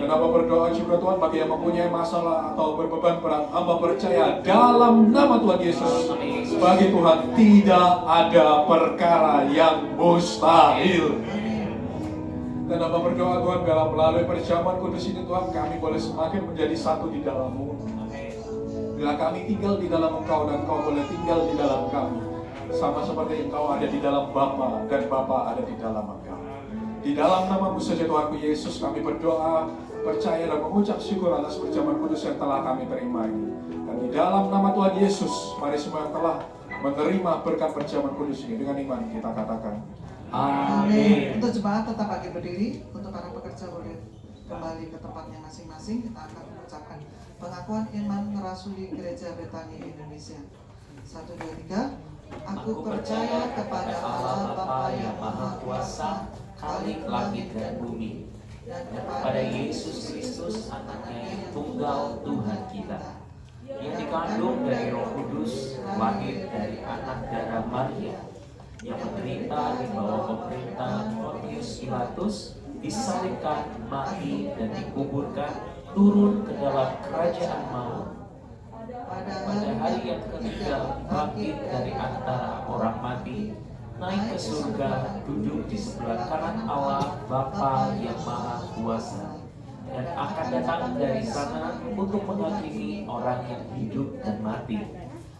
Dan hamba berdoa juga Tuhan bagi yang mempunyai masalah atau berbeban berat, hamba percaya dalam nama Tuhan Yesus, bagi Tuhan tidak ada perkara yang mustahil. Dan hamba berdoa Tuhan, biarlah melalui perjamuan kudus ini Tuhan, kami boleh semakin menjadi satu di dalam-Mu. Bila kami tinggal di dalam Engkau dan Engkau boleh tinggal di dalam kami, sama seperti Engkau ada di dalam Bapa dan Bapa ada di dalam Engkau. Di dalam nama-Mu saja Tuhanku Yesus, kami berdoa, percaya dan mengucap syukur atas perjamuan kudus yang telah kami terima ini. Dan di dalam nama Tuhan Yesus, mari semua yang telah menerima berkat perjamuan kudus ini dengan iman kita katakan Amin. Untuk jemaat tetap bagi berdiri, untuk para pekerja boleh kembali ke tempatnya masing-masing. Kita akan mengucapkan pengakuan iman merasuli Gereja Betani Indonesia. 1, 2, 3. Aku percaya kepada Allah Bapa yang Maha Kuasa, Khalik langit dan bumi, dan kepada Yesus Kristus anaknya yang tunggal Tuhan kita, yang dikandung dari Roh Kudus, lahir dari anak darah Maria, yang menderita di bawah pemerintahan Pontius Pilatus, disalibkan, mati dan dikuburkan, turun ke dalam kerajaan maut. Pada hari yang ketiga bangkit dari antara orang mati, naik ke surga, duduk di sebelah kanan Allah Bapa yang Maha Kuasa, dan akan datang dari sana untuk menghakimi orang yang hidup dan mati.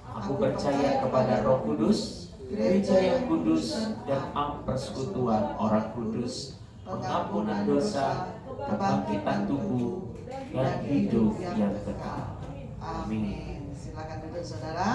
Aku percaya kepada Roh Kudus, Gereja yang kudus, dan persekutuan orang kudus, pengampunan dosa, kebangkitan tubuh, dan hidup yang kekal. Amin. Silakan duduk saudara.